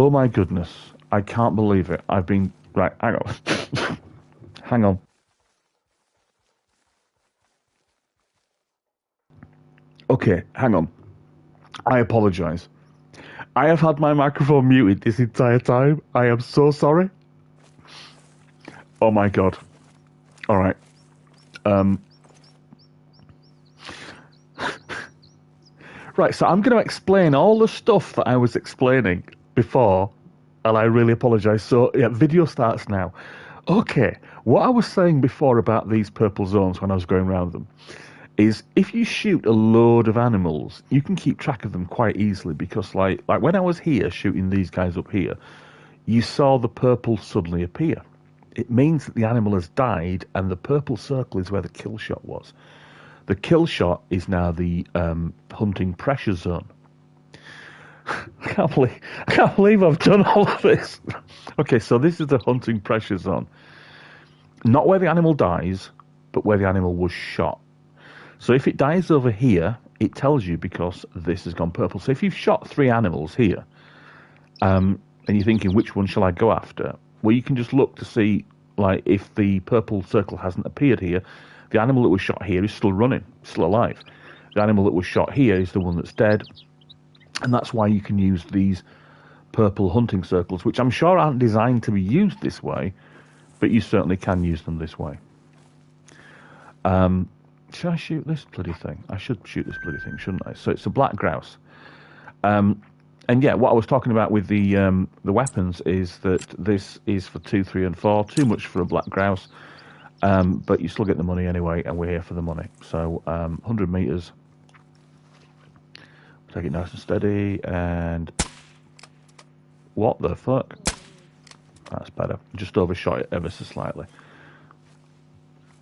Oh my goodness. I can't believe it. I've been... Right, hang on. Hang on. Okay, hang on. I apologise. I have had my microphone muted this entire time. I am so sorry. Oh my god. Alright. Right, so I'm going to explain all the stuff that I was explaining before, and I really apologise. So, yeah, video starts now. Okay, what I was saying before about these purple zones when I was going around them is if you shoot a load of animals, you can keep track of them quite easily because, like when I was here shooting these guys up here, you saw the purple suddenly appear. It means that the animal has died, and the purple circle is where the kill shot was. The kill shot is now the hunting pressure zone. I can't believe I've done all of this. Okay, so this is the hunting pressure zone. Not where the animal dies, but where the animal was shot. So if it dies over here, it tells you because this has gone purple. So if you've shot 3 animals here, and you're thinking, which one shall I go after? Well, you can just look to see, like, if the purple circle hasn't appeared here, the animal that was shot here is still running, still alive. The animal that was shot here is the one that's dead. And that's why you can use these purple hunting circles, which I'm sure aren't designed to be used this way, but you certainly can use them this way. Should I shoot this bloody thing? I should shoot this bloody thing, shouldn't I? So it's a black grouse. And yeah, what I was talking about with the weapons is that this is for 2, 3, and 4. Too much for a black grouse. But you still get the money anyway, and we're here for the money. So 100 meters. Take it nice and steady, and what the fuck? That's better. Just overshot it ever so slightly.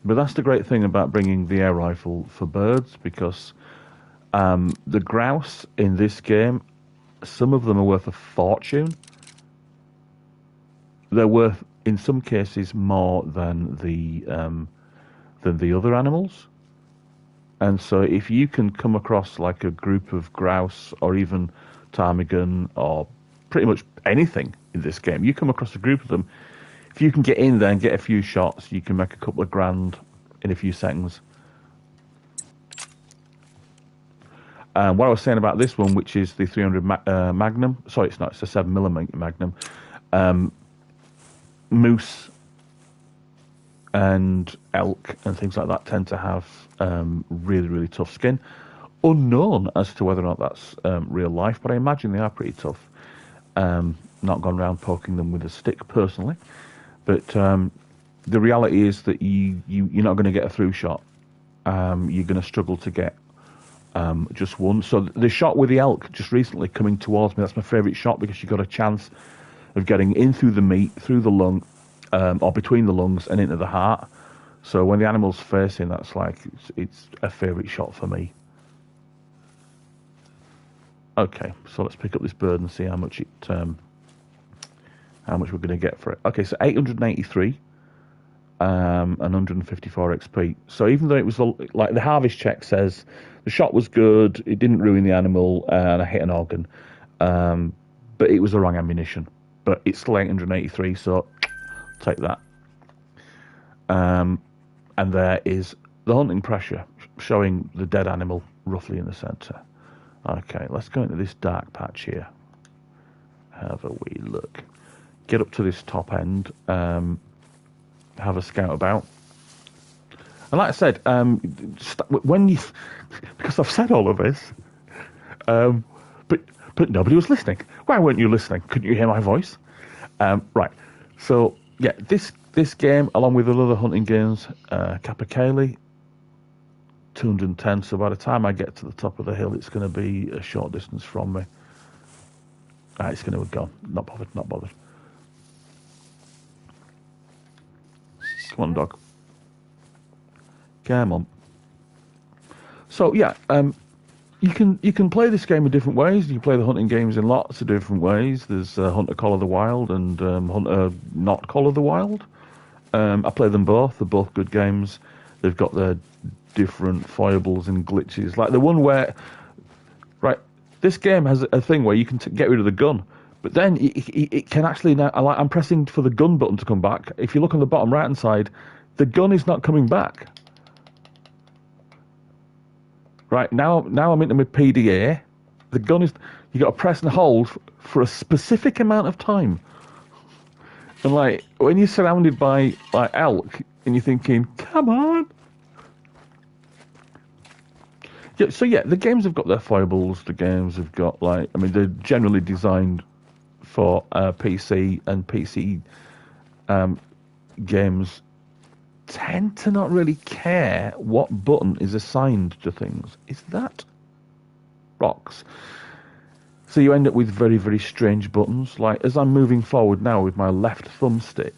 But that's the great thing about bringing the air rifle for birds, because the grouse in this game, some of them are worth a fortune. They're worth, in some cases, more than the other animals. And so if you can come across like a group of grouse or even ptarmigan or pretty much anything in this game, you come across a group of them, if you can get in there and get a few shots, you can make a couple of grand in a few seconds. What I was saying about this one, which is the 300 Magnum, sorry, it's not, it's a 7mm Magnum, moose and elk and things like that tend to have really, really tough skin. Unknown as to whether or not that's real life, but I imagine they are pretty tough. Not gone around poking them with a stick personally, but the reality is that you're not going to get a through shot. You're going to struggle to get just one. So the shot with the elk just recently coming towards me, that's my favourite shot because you got a chance of getting in through the meat, through the lung, or between the lungs and into the heart. So when the animal's facing, that's like, it's a favourite shot for me. Okay, so let's pick up this bird and see how much we're going to get for it. Okay, so 883 and 154 XP. So even though it was like the harvest check says the shot was good, it didn't ruin the animal, and I hit an organ, but it was the wrong ammunition. But it's still 883, so take that. And there is the hunting pressure showing the dead animal roughly in the centre. Okay, let's go into this dark patch here. Have a wee look. Get up to this top end. Have a scout about. And like I said, when you, because I've said all of this, but nobody was listening. Why weren't you listening? Couldn't you hear my voice? Right. So yeah, this game, along with the other hunting games, Capercaillie, 210. So by the time I get to the top of the hill, it's going to be a short distance from me. It's going to have gone. Not bothered. Not bothered. Come on, dog. Come on. So yeah, you can play this game in different ways. You can play the hunting games in lots of different ways. There's Hunter Call of the Wild and Hunter Not Call of the Wild. I play them both. They're both good games. They've got their different foibles and glitches. Like the one where, right, this game has a thing where you can get rid of the gun, But then it can actually now. I'm pressing for the gun button to come back. If you look on the bottom right hand side, the gun is not coming back. Right now I'm into my PDA. The gun is. You got to press and hold for a specific amount of time. And like when you're surrounded by like elk, and you're thinking, "Come on." Yeah, so yeah, the games have got their foibles. The games have got like, I mean, they're generally designed for PC, and PC games tend to not really care what button is assigned to things. Is that rocks? So you end up with very, very strange buttons. Like as I'm moving forward now with my left thumbstick,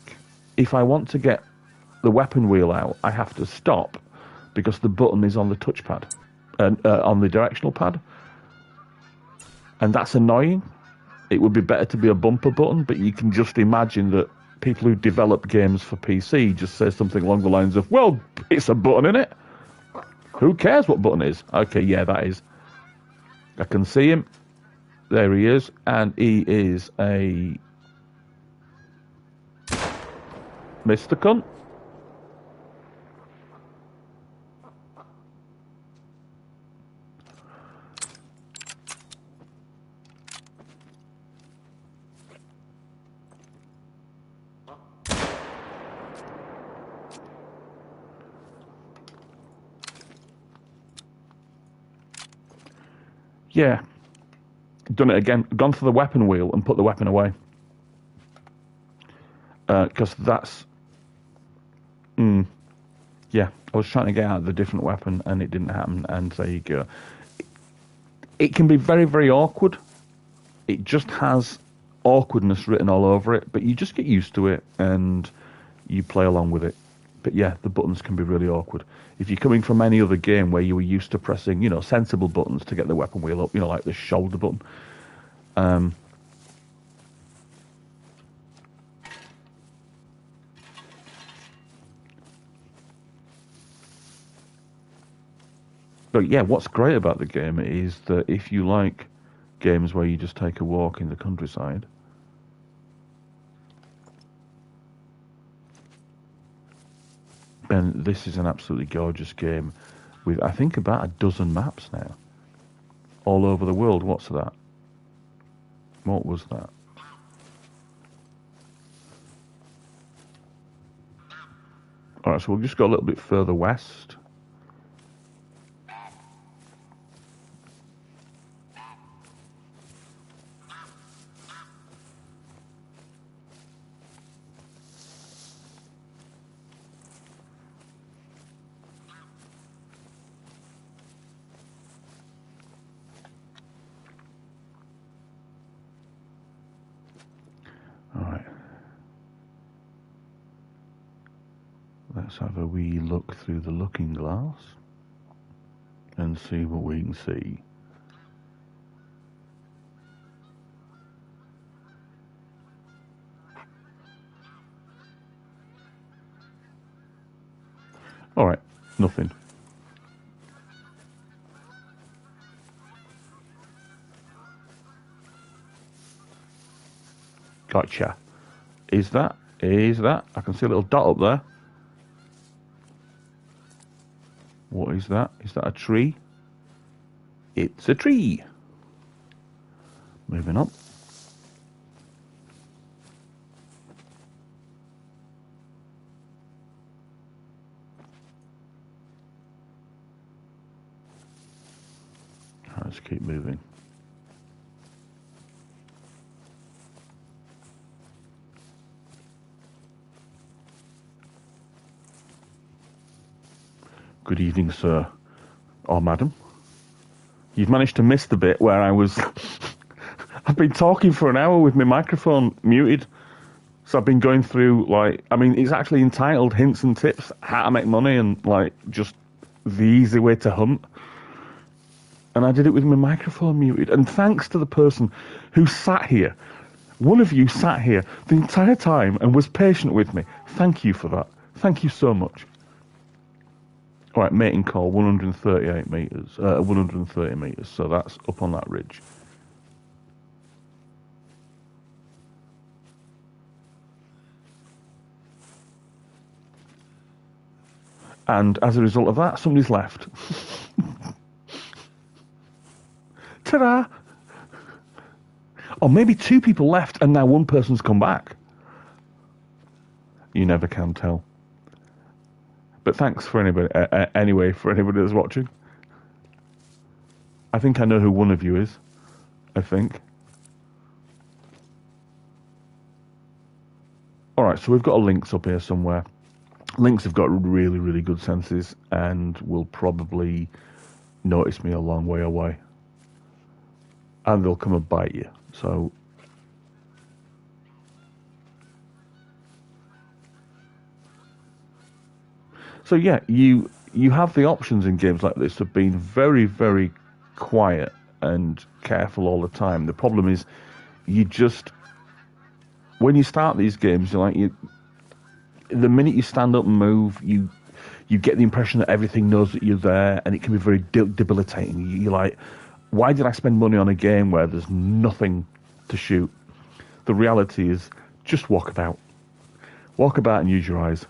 if I want to get the weapon wheel out, I have to stop because the button is on the touchpad and on the directional pad, and that's annoying. It would be better to be a bumper button, but you can just imagine that people who develop games for PC just say something along the lines of, well, it's a button, innit? Who cares what button it is? Okay, yeah, that is. I can see him. There he is, and he is a Mr. Cunt. Yeah. Done it again. Gone for the weapon wheel and put the weapon away. Because that's... yeah, I was trying to get out the different weapon and it didn't happen, and there you go. It can be very, very awkward. It just has awkwardness written all over it, but you just get used to it and you play along with it. But yeah, the buttons can be really awkward. If you're coming from any other game where you were used to pressing, you know, sensible buttons to get the weapon wheel up, you know, like the shoulder button. But yeah, what's great about the game is that if you like games where you just take a walk in the countryside, then this is an absolutely gorgeous game with, I think, about a dozen maps now. All over the world. What's that? What was that? Alright, so we'll just go a little bit further west. Let's have a wee look through the looking glass and see what we can see. Alright, nothing. Gotcha. Is that? I can see a little dot up there. What is that? Is that a tree? It's a tree. Moving up. Let's keep moving. Good evening, sir. Or madam. You've managed to miss the bit where I was... I've been talking for an hour with my microphone muted. So I've been going through, like... I mean, it's actually entitled Hints and Tips, How to Make Money, and, like, just the easy way to hunt. And I did it with my microphone muted. And thanks to the person who sat here, one of you sat here the entire time and was patient with me. Thank you for that. Thank you so much. All right, mating call, 138 metres, 130 metres, so that's up on that ridge. And as a result of that, somebody's left. Ta-da! Or maybe 2 people left and now 1 person's come back. You never can tell. But thanks for anybody, anyway, for anybody that's watching. I think I know who one of you is. I think. Alright, so we've got a Lynx up here somewhere. Lynx have got really, really good senses and will probably notice me a long way away. And they'll come and bite you. So yeah, you have the options in games like this of being very, very quiet and careful all the time. The problem is, you just, when you start these games, the minute you stand up and move, you get the impression that everything knows that you're there, and it can be very debilitating. You're like, why did I spend money on a game where there's nothing to shoot? The reality is, just walk about. Walk about and use your eyes.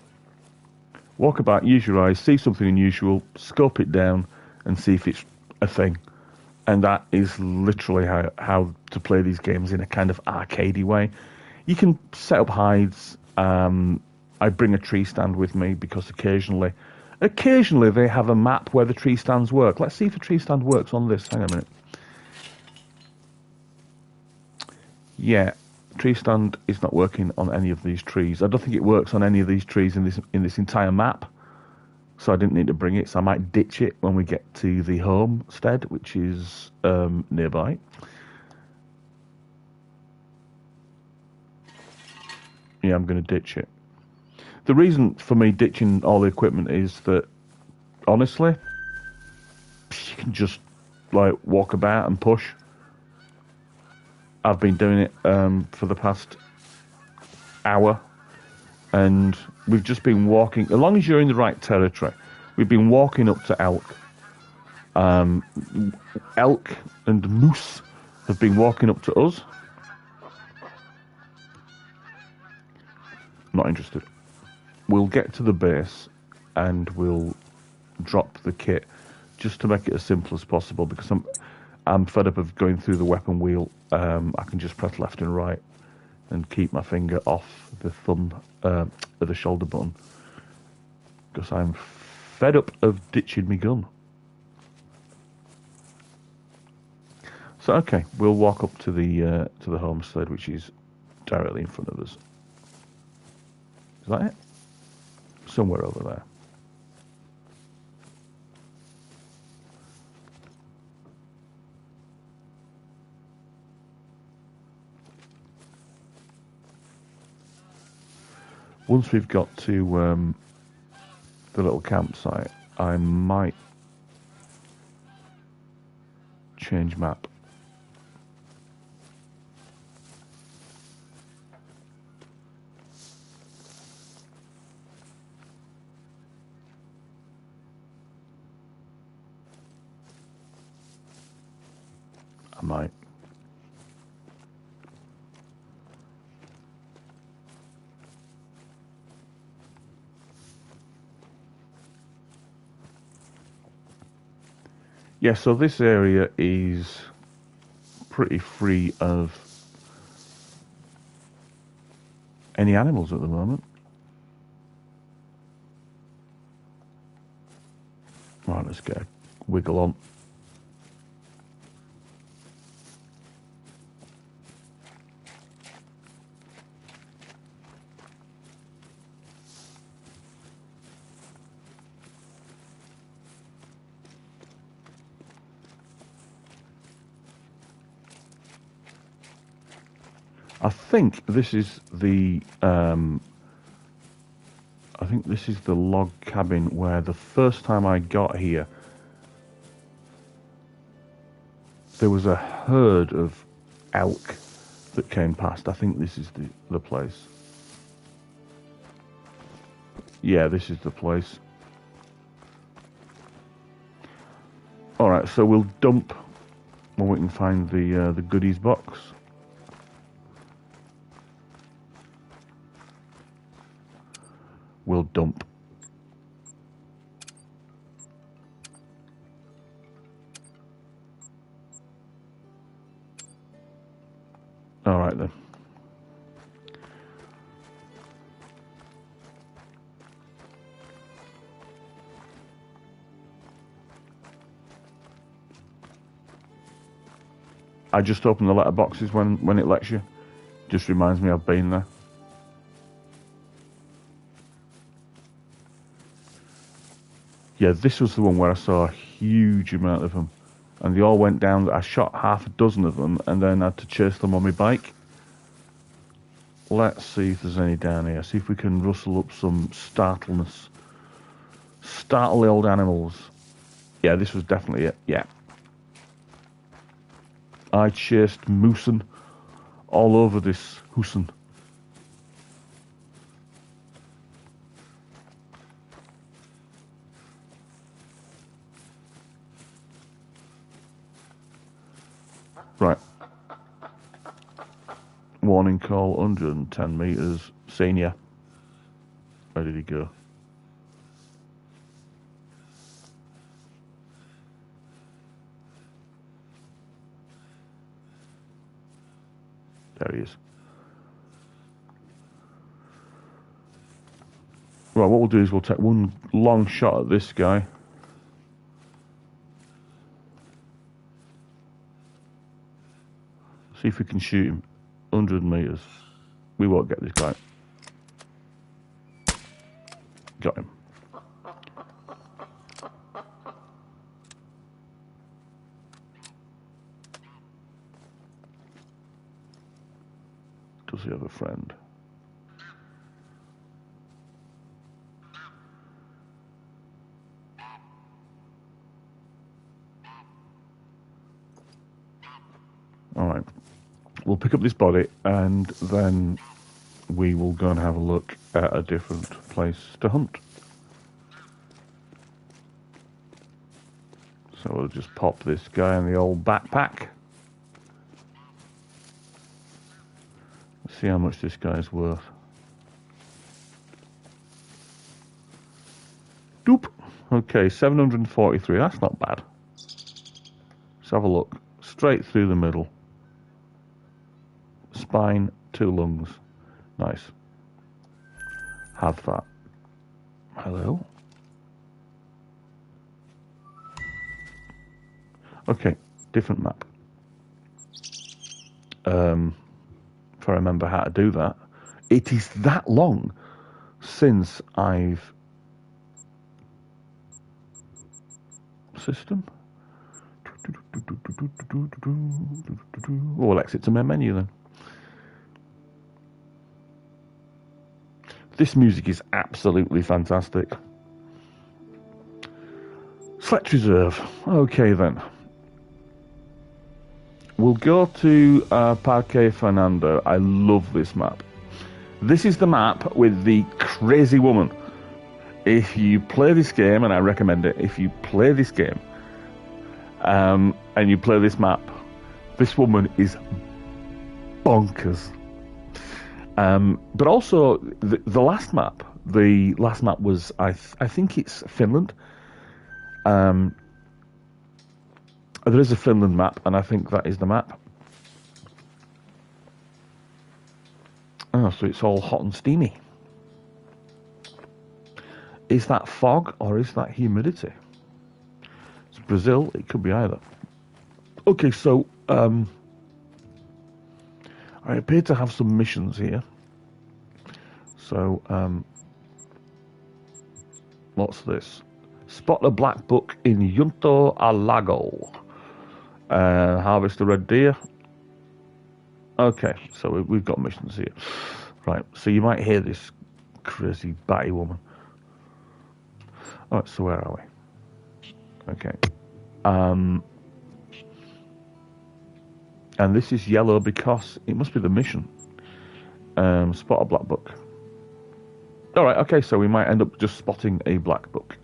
Walk about, use your eyes, see something unusual, scope it down, and see if it's a thing. And that is literally how to play these games in a kind of arcadey way. You can set up hides. I bring a tree stand with me because occasionally they have a map where the tree stands work. Let's see if the tree stand works on this. Hang on a minute. Yeah, tree stand is not working on any of these trees. I don't think it works on any of these trees in this entire map. So I didn't need to bring it. So I might ditch it when we get to the homestead, which is nearby. Yeah, I'm going to ditch it. The reason for me ditching all the equipment is that, honestly, you can just like walk about and push. I've been doing it for the past hour, and we've just been walking. As long as you're in the right territory, we've been walking up to elk. Elk and moose have been walking up to us. Not interested. We'll get to the base and we'll drop the kit just to make it as simple as possible, because I'm fed up of going through the weapon wheel. I can just press left and right and keep my finger off the thumb, the shoulder button, because I'm fed up of ditching my gun. So okay, we'll walk up to the homestead, which is directly in front of us. Is that it? Somewhere over there. Once we've got to the little campsite, I might change map. I might. Yeah, so this area is pretty free of any animals at the moment. Right, let's get a wiggle on. I think this is the log cabin where the first time I got here there was a herd of elk that came past. I think this is the place. Yeah, this is the place. Alright, so we'll dump when we can find the goodies box. We'll dump. All right then. I just open the letterboxes when it lets you. Just reminds me I've been there. Yeah, this was the one where I saw a huge amount of them. And they all went down. I shot half a dozen of them and then had to chase them on my bike. Let's see if there's any down here. See if we can rustle up some startleness. Startle the old animals. Yeah, this was definitely it. Yeah. I chased Moosin all over this Hoosen. Right. Warning call, 110 meters. Senior. Where did he go? There he is. Right, what we'll do is we'll take one long shot at this guy. See if we can shoot him. 100 meters. We won't get this guy. Got him. Does he have a friend? Alright. We'll pick up this body and then we will go and have a look at a different place to hunt. So we'll just pop this guy in the old backpack. See how much this guy's worth. Doop. Okay, 743. That's not bad. Let's have a look. Straight through the middle. Spine, 2 lungs. Nice. Have that. Hello? Okay, different map. If I remember how to do that. It is that long since I've... System? Oh, well, exit to my menu then. This music is absolutely fantastic. Select reserve. Okay then. We'll go to Parque Fernando. I love this map. This is the map with the crazy woman. If you play this game, and I recommend it, if you play this game and you play this map, this woman is bonkers. But also, the last map was, I think it's Finland. There is a Finland map, and I think that is the map. Oh, so it's all hot and steamy. Is that fog, or is that humidity? It's Brazil, it could be either. Okay, so, I appear to have some missions here. So, what's this? Spot a black buck in Junto al Lago. Harvest a red deer. Okay, so we've got missions here. Right, so you might hear this crazy batty woman. Alright, so where are we? Okay. And this is yellow because it must be the mission. Spot a black buck. Alright, okay, so we might end up just spotting a black buck.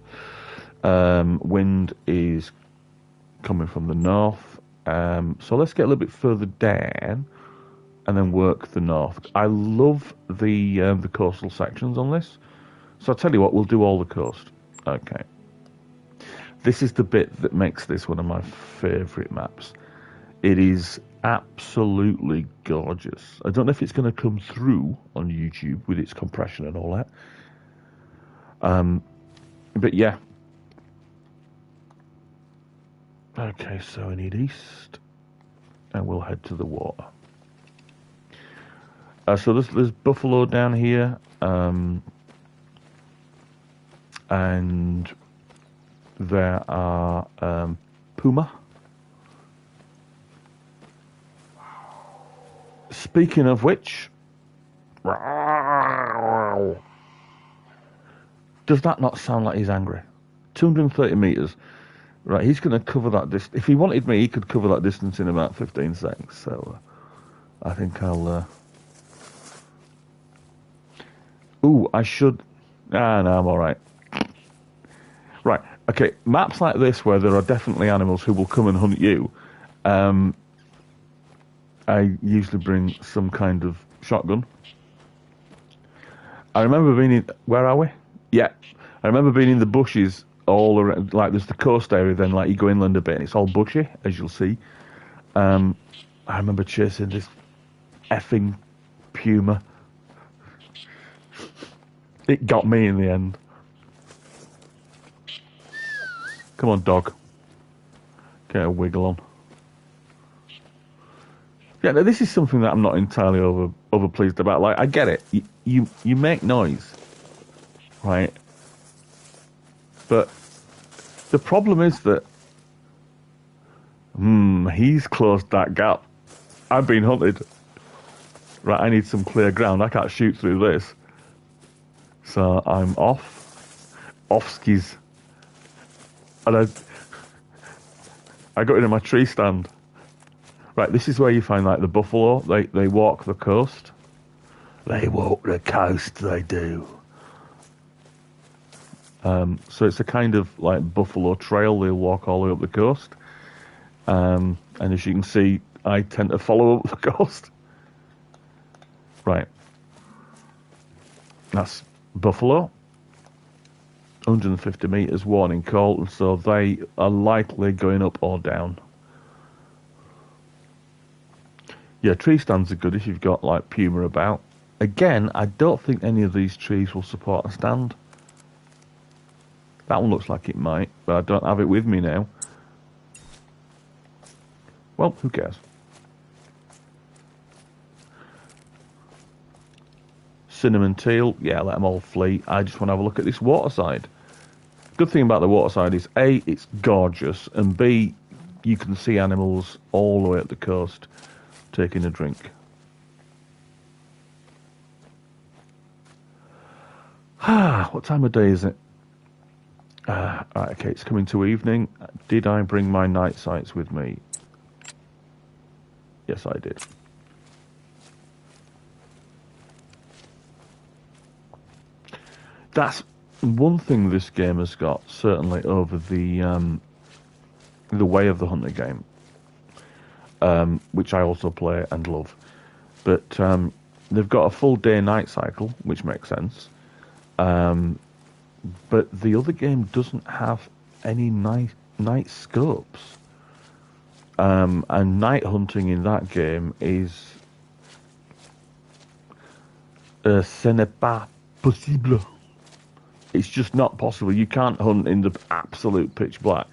Wind is coming from the north. So let's get a little bit further down and then work the north. I love the coastal sections on this. So I'll tell you what, we'll do all the coast. Okay. This is the bit that makes this one of my favourite maps. It is absolutely gorgeous. I don't know if it's going to come through on YouTube with its compression and all that. But yeah. Okay, so we need east, and we'll head to the water. So there's buffalo down here, and there are puma. Speaking of which, does that not sound like he's angry? 230 meters. Right, he's going to cover that distance. If he wanted me, he could cover that distance in about 15 seconds. So I think I'll... Ooh, I should... Ah, no, I'm all right. Right, okay, maps like this where there are definitely animals who will come and hunt you, I usually bring some kind of shotgun. I remember being in... Where are we? Yeah. I remember being in the bushes all around, like there's the coast area, then like you go inland a bit and it's all bushy, as you'll see. I remember chasing this effing puma. It got me in the end. Come on, dog. Get a wiggle on. Yeah, now this is something that I'm not entirely over pleased about. Like, I get it. You make noise, right? But the problem is that he's closed that gap. I've been hunted. Right, I need some clear ground. I can't shoot through this. So I'm off. Off skis. And I got into my tree stand. Right, this is where you find like the buffalo. They walk the coast. They walk the coast, they do. So it's a kind of like buffalo trail. They'll walk all the way up the coast. And as you can see, I tend to follow up the coast. Right. That's buffalo. 150 meters warning call, and so they are likely going up or down. Yeah, tree stands are good if you've got like puma about. Again, I don't think any of these trees will support a stand. That one looks like it might, but I don't have it with me now. Well, who cares? Cinnamon teal, yeah, let them all flee. I just want to have a look at this waterside. Good thing about the waterside is A, it's gorgeous, and B, you can see animals all the way up the coast taking a drink. What time of day is it? Right, okay, it's coming to evening. Did I bring my night sights with me? Yes, I did. That's one thing this game has got, certainly over the Way of the Hunter game, which I also play and love. But they've got a full day-night cycle, which makes sense. But the other game doesn't have any night scopes. And night hunting in that game is... ce n'est pas possible. It's just not possible. You can't hunt in the absolute pitch black.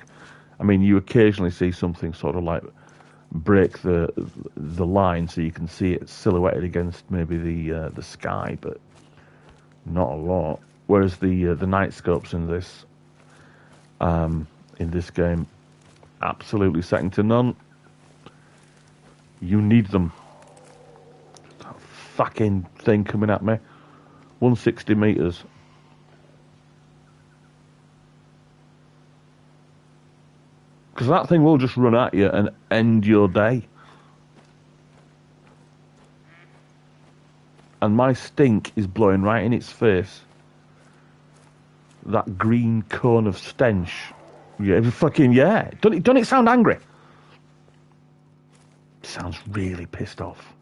I mean, you occasionally see something sort of like break the line so you can see it silhouetted against maybe the sky, but not a lot. Whereas the night scopes in this game, absolutely second to none. You need them. That fucking thing coming at me. 160 meters. Because that thing will just run at you and end your day. And my stink is blowing right in its face. That green cone of stench. Yeah, fucking yeah. Don't it sound angry? It sounds really pissed off.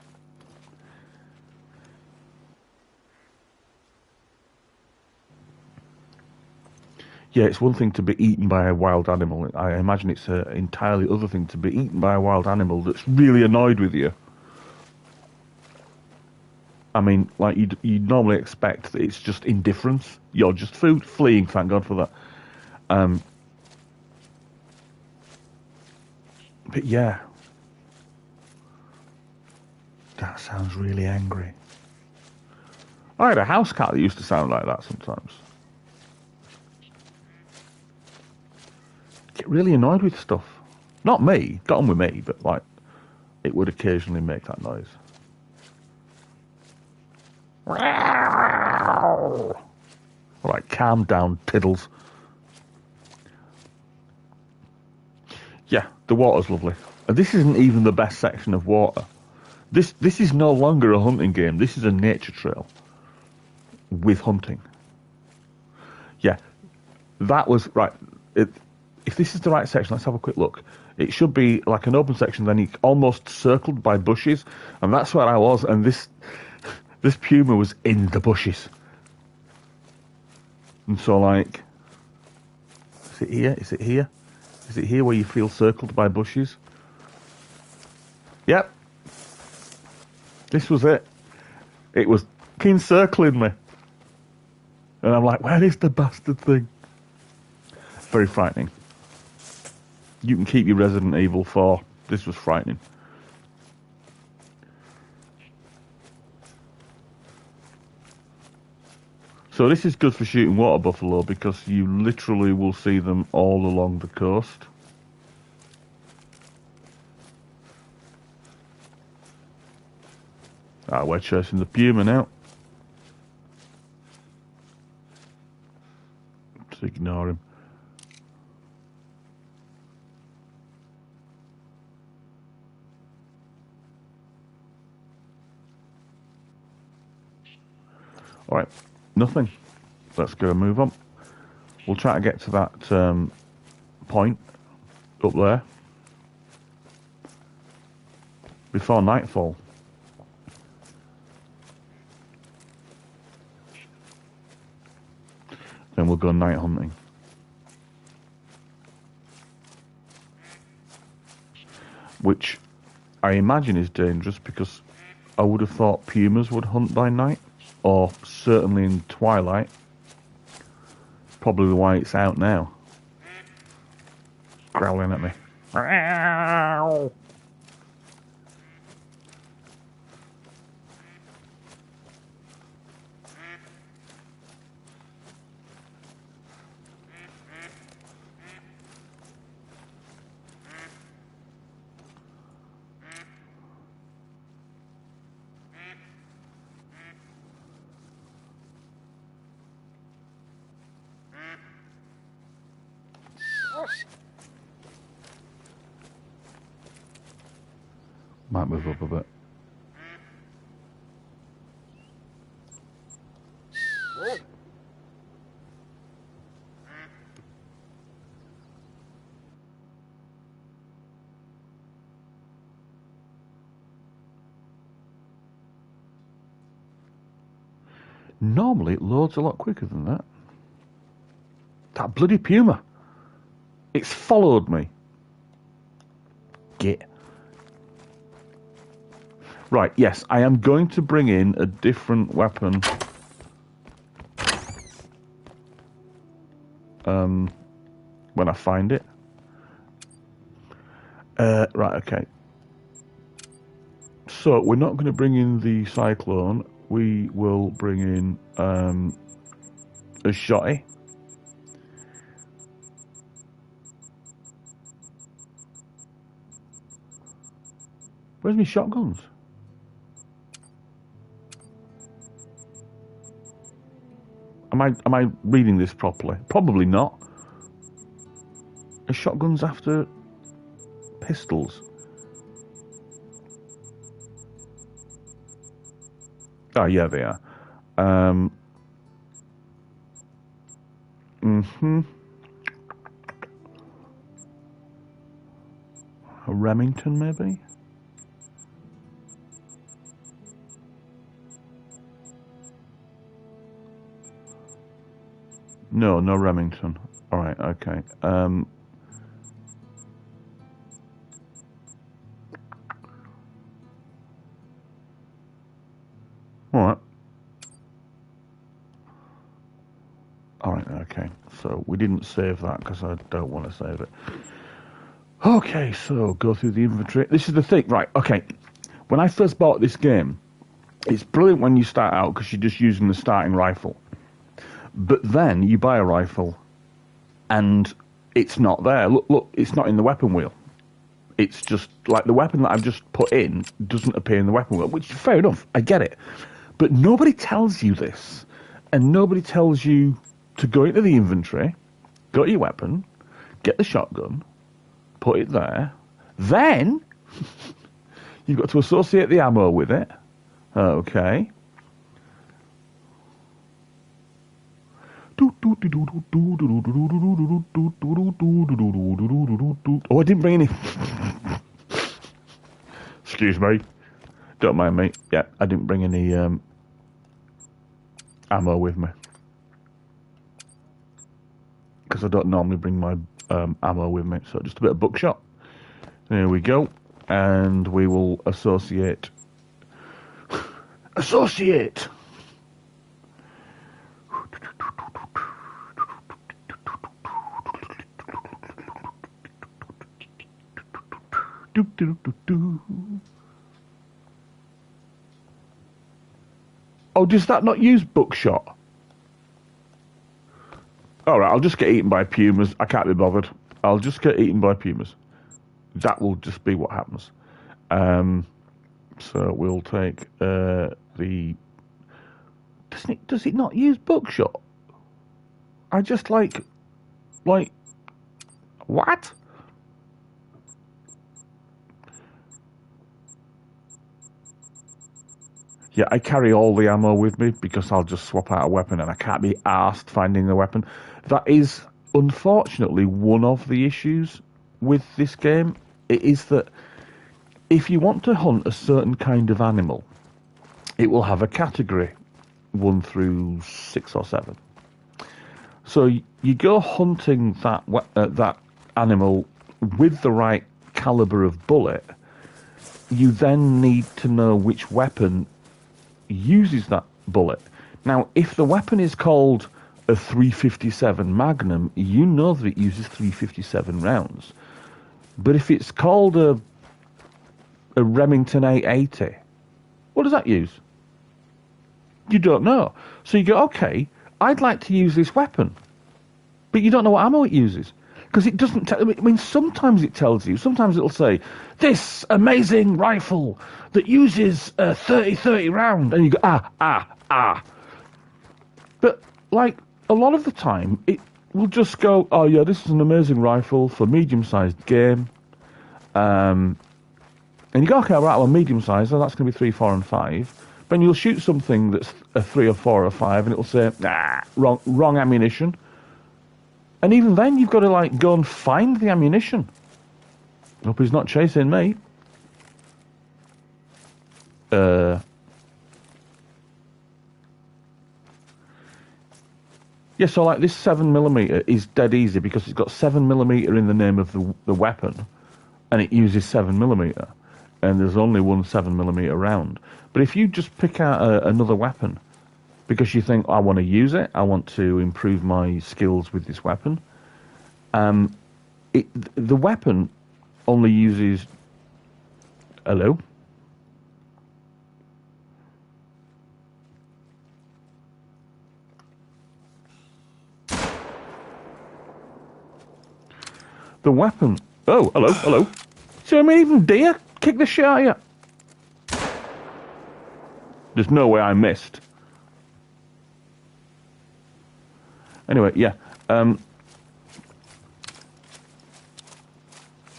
Yeah, it's one thing to be eaten by a wild animal. I imagine it's an entirely other thing to be eaten by a wild animal that's really annoyed with you. I mean, like you normally expect that it's just indifference. You're just food fleeing. Thank God for that. Um, but yeah, that sounds really angry. I had a house cat that used to sound like that sometimes. Get really annoyed with stuff. Not me, got on with me, but like it would occasionally make that noise. All right, calm down, Tiddles. Yeah, the water's lovely. And this isn't even the best section of water. This is no longer a hunting game. This is a nature trail with hunting. Yeah, that was right. It, if this is the right section, let's have a quick look. It should be like an open section, then almost circled by bushes, and that's where I was. And this puma was in the bushes, and so like, is it here? Is it here? Is it here where you feel circled by bushes? Yep, this was it. It was encircling me, and I'm like, where is the bastard thing? Very frightening. You can keep your Resident Evil 4. This was frightening. So this is good for shooting water buffalo because you literally will see them all along the coast. Ah, we're chasing the puma now. Just ignore him. Alright, nothing. Let's go and move on. We'll try to get to that point up there before nightfall. Then we'll go night hunting. Which I imagine is dangerous because I would have thought pumas would hunt by night, or certainly in twilight. Probably why it's out now. Growling at me. Might move up a bit. Normally it loads a lot quicker than that. That bloody puma. It's followed me. Git. Right, yes, I am going to bring in a different weapon. When I find it. Right, okay. So we're not going to bring in the cyclone. We will bring in a shotty. Where's my shotguns? Am I reading this properly? Probably not. Are shotguns after pistols? Oh yeah, they are. A Remington maybe? No, no Remington. All right, okay. All right. All right, okay. So we didn't save that because I don't want to save it. Okay, so go through the inventory. This is the thing, right? Okay. When I first bought this game, it's brilliant when you start out because you're just using the starting rifle. But then you buy a rifle and it's not there. Look, it's not in the weapon wheel. It's just like the weapon that I've just put in doesn't appear in the weapon wheel, which is fair enough. I get it. But nobody tells you this. And nobody tells you to go into the inventory, go to your weapon, get the shotgun, put it there. Then you've got to associate the ammo with it. Okay. Oh, I didn't bring any. Excuse me. Don't mind me. Yeah, I didn't bring any ammo with me. Because I don't normally bring my ammo with me. So just a bit of buckshot. There we go. And we will associate. Associate! Oh, does that not use buckshot? Alright, I'll just get eaten by pumas. I can't be bothered. I'll just get eaten by pumas. That will just be what happens. So we'll take the... Does it not use buckshot? I just like... What? Yeah, I carry all the ammo with me because I'll just swap out a weapon and I can't be arsed finding the weapon. That is, unfortunately, one of the issues with this game. It is that if you want to hunt a certain kind of animal, it will have a category 1 through 6 or 7. So you go hunting that animal with the right caliber of bullet. You then need to know which weapon uses that bullet. Now, if the weapon is called a 357 Magnum, you know that it uses 357 rounds. But if it's called a Remington 880, what does that use? You don't know. So you go, okay, I'd like to use this weapon. But you don't know what ammo it uses. Because it doesn't tell... I mean, sometimes it tells you. Sometimes it'll say, this amazing rifle that uses a 30-30 round. And you go, ah. But, like, a lot of the time, it will just go, oh, yeah, this is an amazing rifle for medium-sized game. And you go, okay, right, well, medium-sized, so that's going to be 3, 4, and 5. Then you'll shoot something that's a 3 or 4 or 5, and it'll say, wrong ammunition. And even then, you've got to, like, go and find the ammunition. Hope he's not chasing me. Yeah, so, like, this 7mm is dead easy because it's got 7mm in the name of the weapon, and it uses 7mm, and there's only one 7mm round. But if you just pick out another weapon because you think, I want to use it, I want to improve my skills with this weapon, the weapon only uses... Hello? The weapon... Oh, hello. So, I mean, even deer kick the shit out of you. There's no way I missed. Anyway, yeah.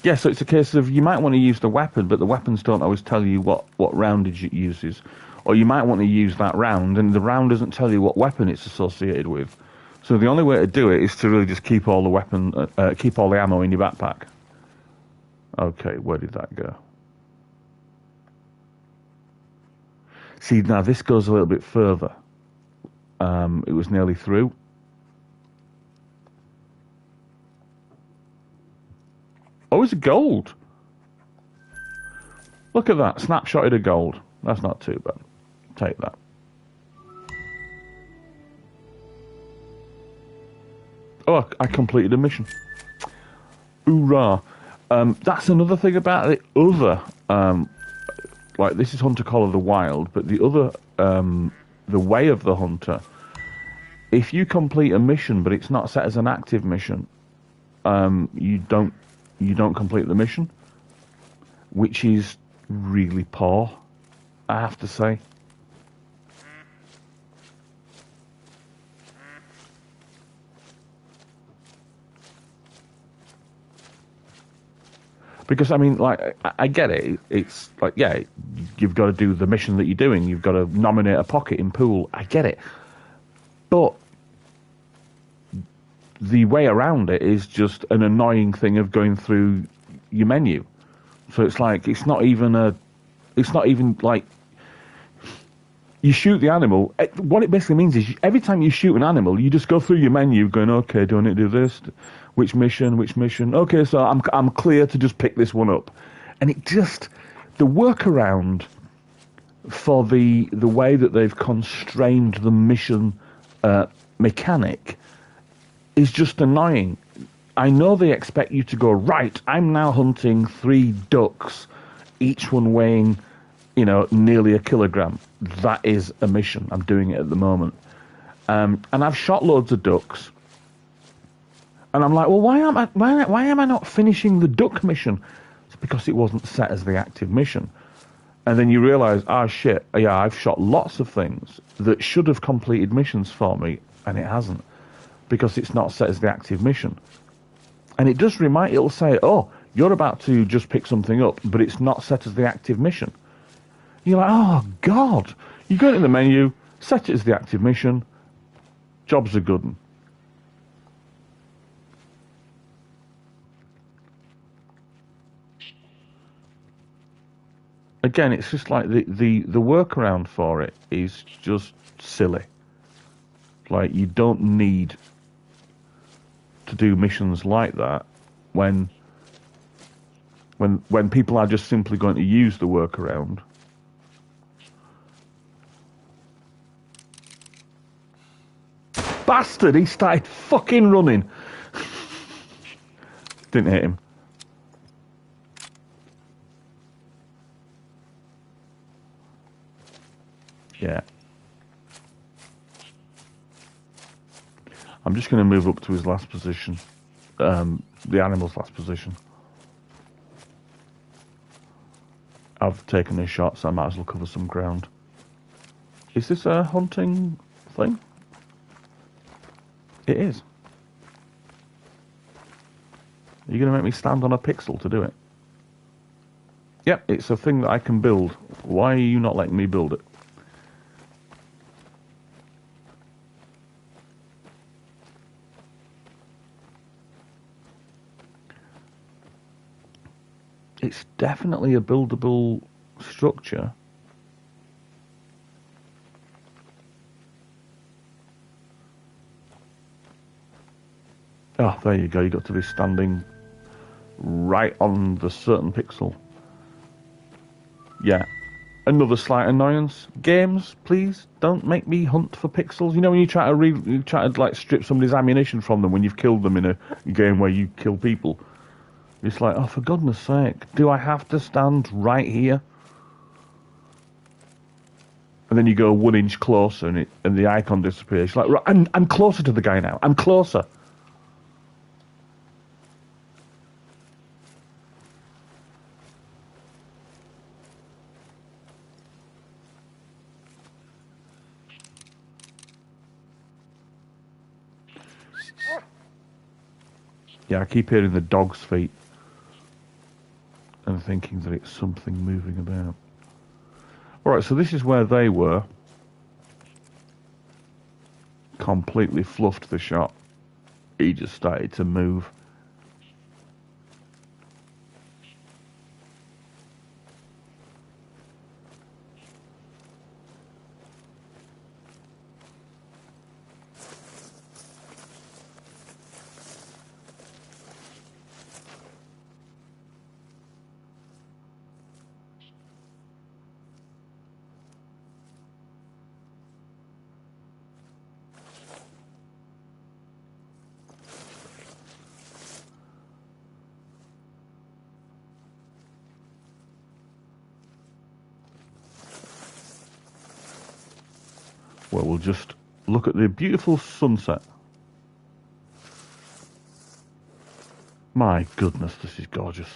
Yeah, so it's a case of you might want to use the weapon, but the weapons don't always tell you what roundage it uses. Or you might want to use that round, and the round doesn't tell you what weapon it's associated with. So the only way to do it is to really just keep all the keep all the ammo in your backpack. Okay, where did that go? See, now this goes a little bit further. It was nearly through. it's gold. Look at that, snapshotted of gold. That's not too bad. Take that. Oh, I completed a mission. Hoorah. That's another thing about the other, like this is Hunter Call of the Wild, but the other, the Way of the Hunter, if you complete a mission but it's not set as an active mission, you don't complete the mission, which is really poor, I have to say. Because, I mean, like, I get it. It's like, yeah, you've got to do the mission that you're doing. You've got to nominate a pocket in pool. I get it. But the way around it is just an annoying thing of going through your menu. So it's like, it's not even like, you shoot the animal. What it basically means is every time you shoot an animal, you just go through your menu going, okay, do I need to do this? Which mission? Okay, so I'm clear to just pick this one up. And it just, the workaround for the way that they've constrained the mission mechanic is just annoying. I know they expect you to go, right, I'm now hunting 3 ducks, each one weighing, nearly a kilogram. That is a mission. I'm doing it at the moment. And I've shot loads of ducks. And I'm like, well, why am I not finishing the duck mission? It's because it wasn't set as the active mission. And then you realise, shit, yeah, I've shot lots of things that should have completed missions for me, and it hasn't, because it's not set as the active mission. And it does it'll say, oh, you're about to just pick something up, but it's not set as the active mission. You're like, oh, God. You go into the menu, set it as the active mission, job's a good one. Again, it's just like the workaround for it is just silly. Like, you don't need to do missions like that when people are just simply going to use the workaround. Bastard, he started fucking running. Didn't hit him. Yeah. I'm just going to move up to his last position. The animal's last position. I've taken a shot, so I might as well cover some ground. Is this a hunting thing? It is. Are you going to make me stand on a pixel to do it? Yep, it's a thing that I can build. Why are you not letting me build it? It's definitely a buildable structure. Oh, there you go. You got to be standing right on the certain pixel. Yeah. Another slight annoyance. Games, please don't make me hunt for pixels. You know when you try to like strip somebody's ammunition from them when you've killed them in a game where you kill people. It's like, oh, for goodness sake, do I have to stand right here? And then you go 1 inch closer and the icon disappears. Like, right, I'm closer to the guy now. I'm closer. Yeah, I keep hearing the dog's feet and thinking that it's something moving about. Alright, so this is where they were. Completely fluffed the shot. He just started to move. where we'll just look at the beautiful sunset. My goodness, this is gorgeous.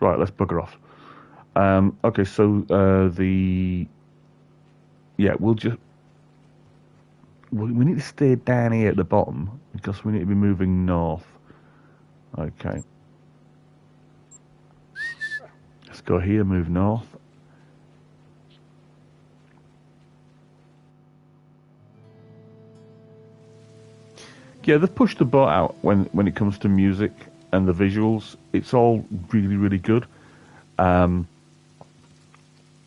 Right, let's bugger off. Okay, so we'll just we need to stay down here at the bottom because we need to be moving north. Okay. Let's go here, move north. Yeah, they've pushed the boat out when it comes to music and the visuals. It's all really, really good.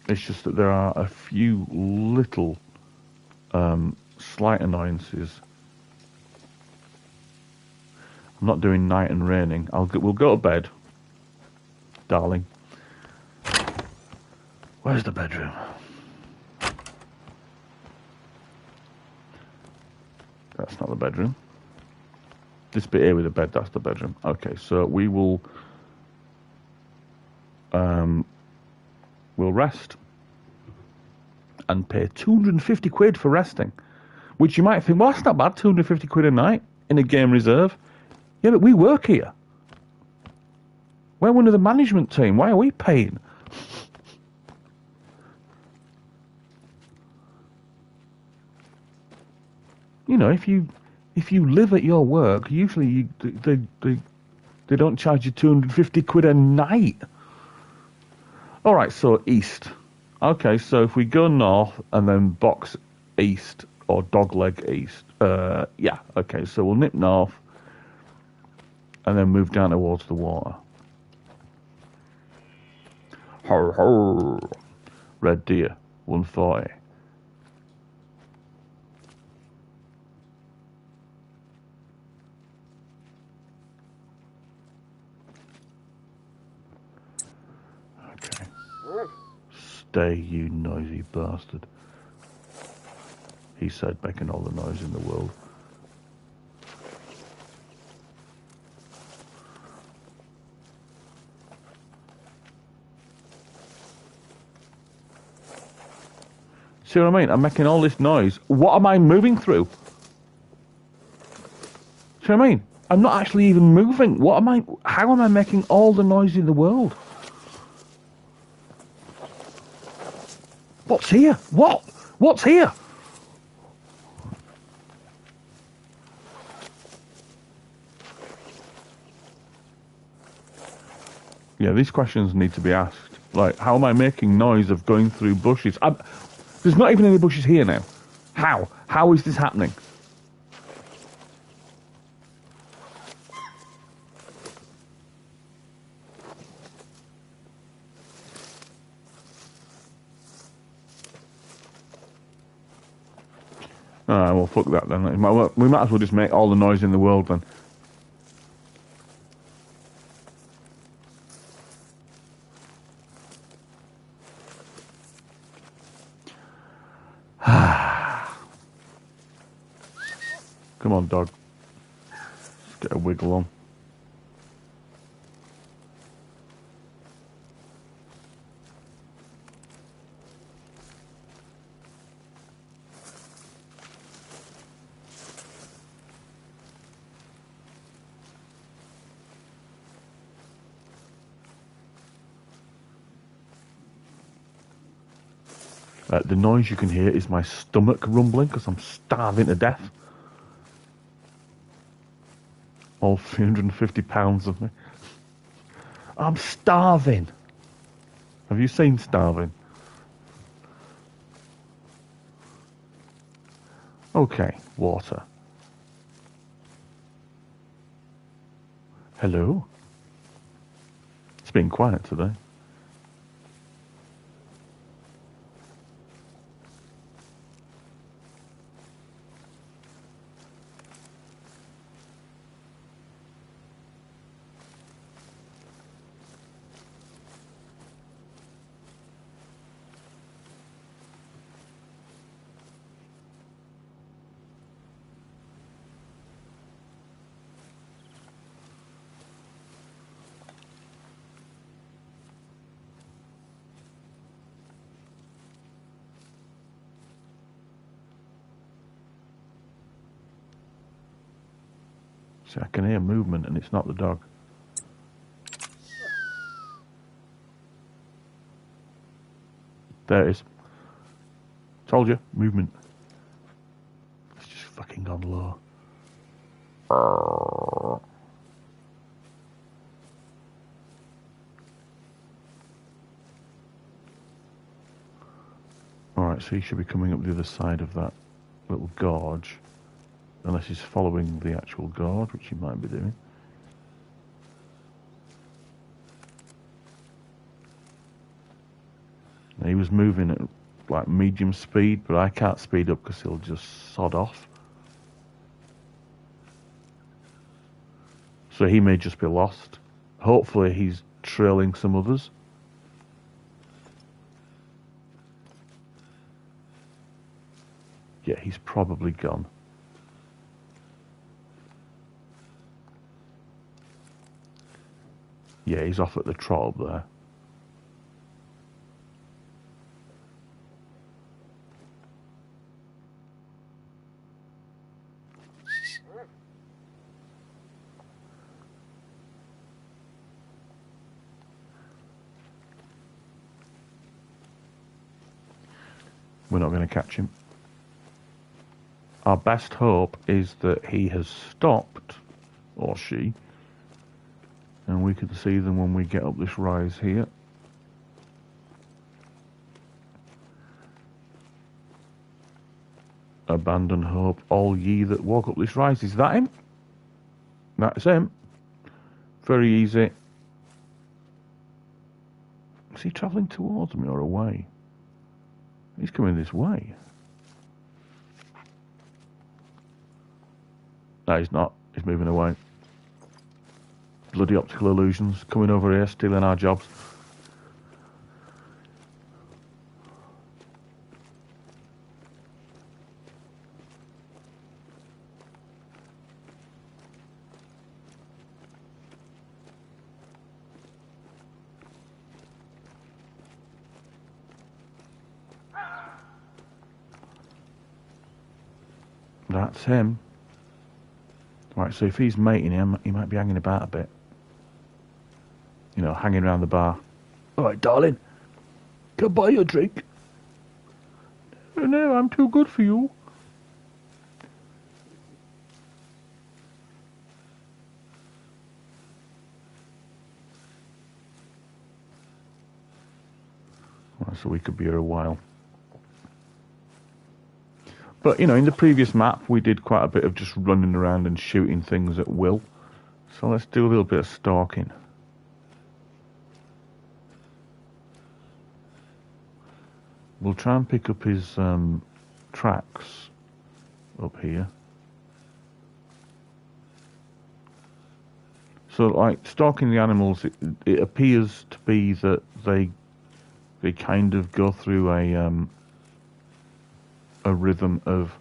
It's just that there are a few little slight annoyances. I'm not doing night and raining. We'll go to bed, darling. Where's the bedroom? That's not the bedroom. This bit here with the bed, that's the bedroom. Okay, so we will we'll rest and pay 250 quid for resting, which you might think, well, that's not bad, 250 quid a night in a game reserve. Yeah, but we work here. We're one of the management team. Why are we paying? You know, if you live at your work, usually they don't charge you 250 quid a night. All right, so east. Okay, so if we go north and then box east or dogleg east, yeah. Okay, so we'll nip north and then move down towards the water. Ho ho, red deer, 140. Stay, you noisy bastard, he said, making all the noise in the world. See what I mean? I'm making all this noise. What am I moving through? See what I mean? I'm not actually even moving. How am I making all the noise in the world? What's here? What's here? Yeah, these questions need to be asked. Like, how am I making noise of going through bushes? There's not even any bushes here now. How? How is this happening? Alright, well, fuck that then. We might as well just make all the noise in the world then. Come on, dog. Let's get a wiggle on. The noise you can hear is my stomach rumbling because I'm starving to death. All 350 pounds of me. I'm starving. Have you seen Starving? Okay, water. Hello? It's been quiet today. See, I can hear movement and it's not the dog. There it is. Told you, movement. It's just fucking gone low. Alright, so he should be coming up the other side of that little gorge. Unless he's following the actual gorge, which he might be doing. Now, he was moving at like medium speed, but I can't speed up because he'll just sod off. So he may just be lost. Hopefully he's trailing some others. Yeah, he's probably gone. Yeah, he's off at the trot up there. We're not going to catch him. Our best hope is that he has stopped, or she, and we can see them when we get up this rise here. Abandon hope, all ye that walk up this rise. Is that him? That's him. Very easy. Is he travelling towards me or away? He's coming this way. No, he's not. He's moving away. Bloody optical illusions coming over here, stealing our jobs. That's him. Right, so if he's mating him, he might be hanging about a bit. You know, hanging around the bar. All right, darling. Can I buy you a drink? No, I'm too good for you. Right, so we could be here a while. But, you know, in the previous map, we did quite a bit of just running around and shooting things at will. So let's do a little bit of stalking. We'll try and pick up his tracks up here. So, like, stalking the animals, it appears to be that they kind of go through a rhythm of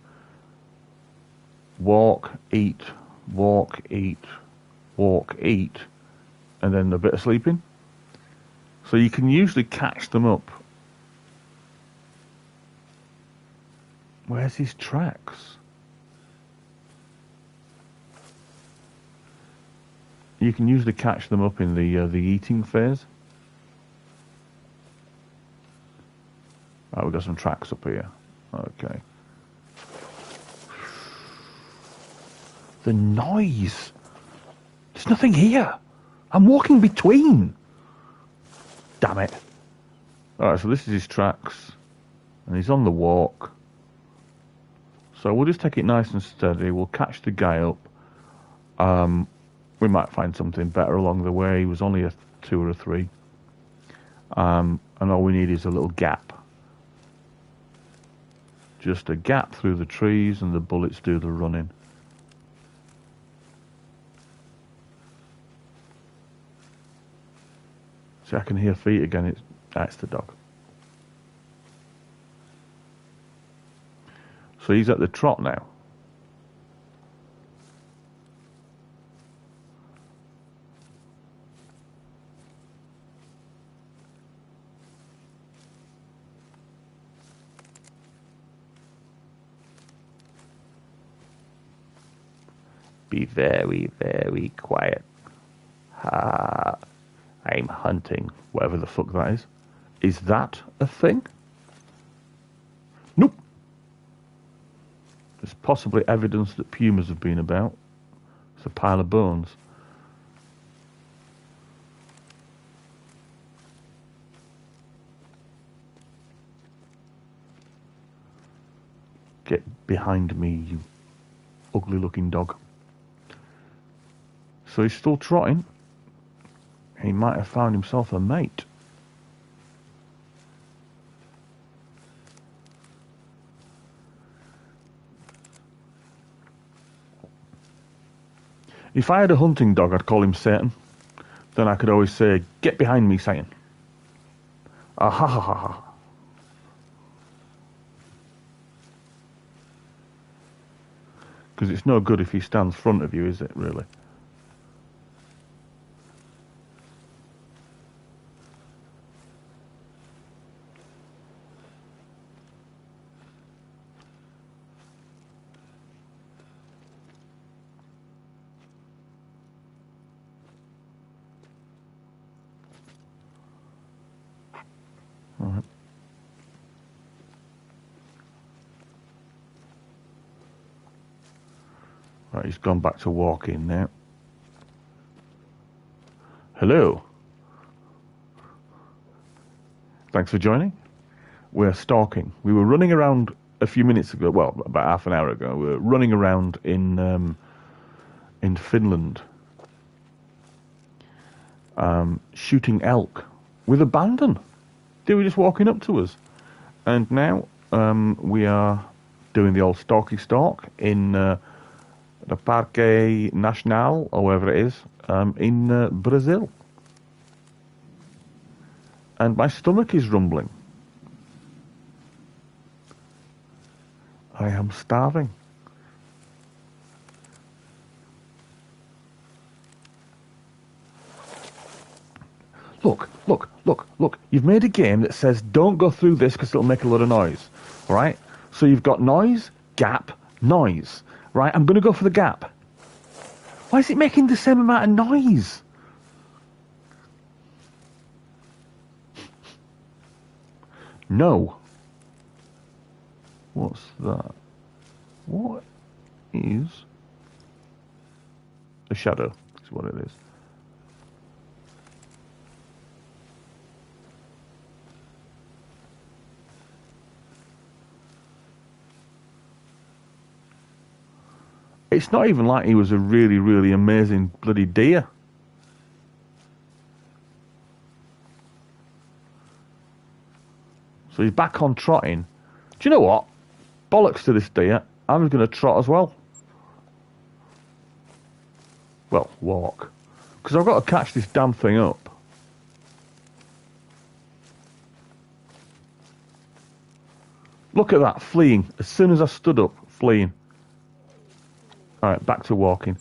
walk, eat, walk, eat, walk, eat, and then a bit of sleeping. So you can usually catch them up. Where's his tracks? You can usually catch them up in the eating phase. Oh, we've got some tracks up here. Okay. The noise. There's nothing here. I'm walking between. Damn it. Alright, so this is his tracks. And he's on the walk. So we'll just take it nice and steady. We'll catch the guy up. We might find something better along the way. He was only a 2 or a 3. And all we need is a little gap. Just a gap through the trees and the bullets do the running. See, I can hear feet again. That's the dog. So he's at the trot now. Be very, very quiet. Ha. I'm hunting. Whatever the fuck that is. Is that a thing? Nope. There's possibly evidence that pumas have been about. It's a pile of bones. Get behind me, you ugly looking dog. So he's still trotting. He might have found himself a mate. If I had a hunting dog, I'd call him Satan. Then I could always say, get behind me, Satan. Ah ha ha ha ha. Because it's no good if he stands front of you, is it, really? Alright. Right, he's gone back to walking now. Hello. Thanks for joining. We're stalking. We were running around a few minutes ago, well, about half an hour ago. We were running around in Finland, shooting elk with abandon. They were just walking up to us. And now we are doing the old stalky stalk in the Parque Nacional, or wherever it is, in Brazil. And my stomach is rumbling. I am starving. Look, look, look, look. You've made a game that says don't go through this because it'll make a lot of noise. Right? So you've got noise, gap, noise. Right? I'm going to go for the gap. Why is it making the same amount of noise? No. What's that? What is a shadow? Is what it is. It's not even like he was a really, really amazing bloody deer. So he's back on trotting. Do you know what? Bollocks to this deer. I'm going to trot as well. Well, walk. Because I've got to catch this damn thing up. Look at that, fleeing. As soon as I stood up, fleeing. Alright, back to walking.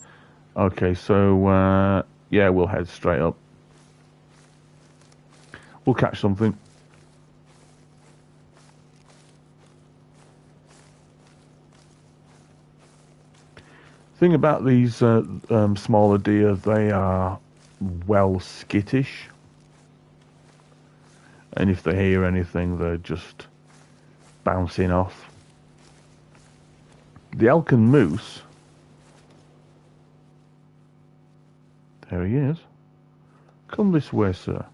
Okay, so, yeah, we'll head straight up. We'll catch something. Thing about these smaller deer, they are well skittish. And if they hear anything, they're just bouncing off. The elk and moose... There he is. Come this way, sir.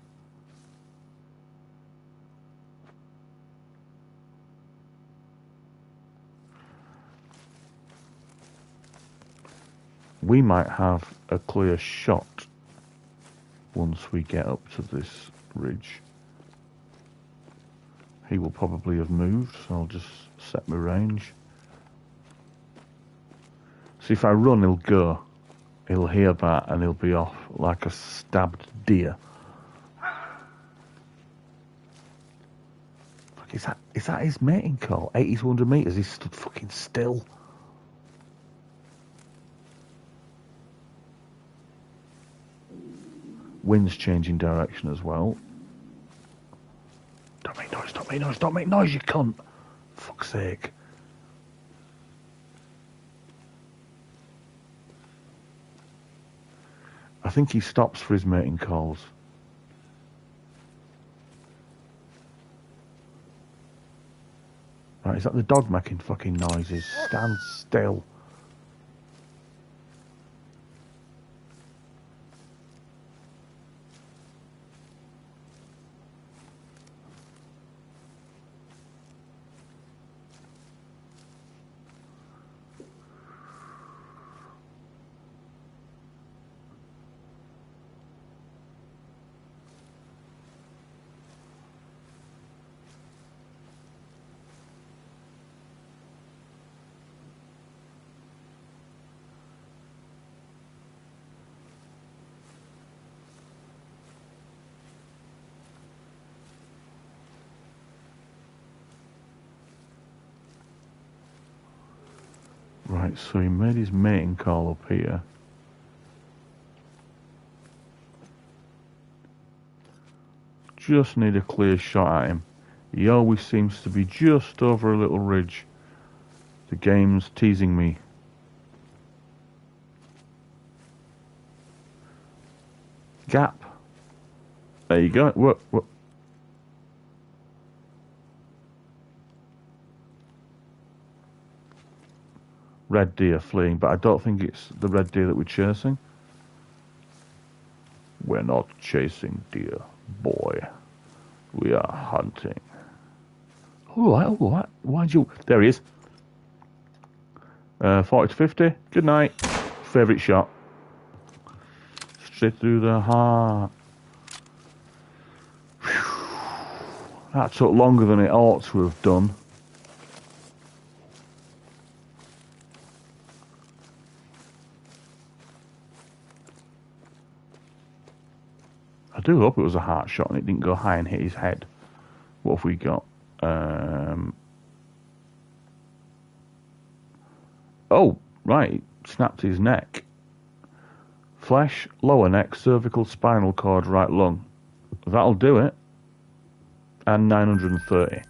We might have a clear shot once we get up to this ridge. He will probably have moved, so I'll just set my range. See, if I run, he'll go. He'll hear that and he'll be off like a stabbed deer. Fuck, is that his mating call? 80 to 100 metres, he's stood fucking still. Wind's changing direction as well. Don't make noise, don't make noise, don't make noise, you cunt. Fuck's sake. I think he stops for his mating calls. Right, is that the dog making fucking noises? Stand still. Right, so he made his mating call up here. Just need a clear shot at him. He always seems to be just over a little ridge. The game's teasing me. Gap. There you go. What? Red deer fleeing, but I don't think it's the red deer that we're chasing. We're not chasing deer, boy. We are hunting. What? Why'd you... There he is. 40 to 50. Good night. Favourite shot. Straight through the heart. Whew. That took longer than it ought to have done. I do hope it was a heart shot and it didn't go high and hit his head. What have we got? Oh, right. Snapped his neck. Flesh, lower neck, cervical, spinal cord, right lung. That'll do it. And 930.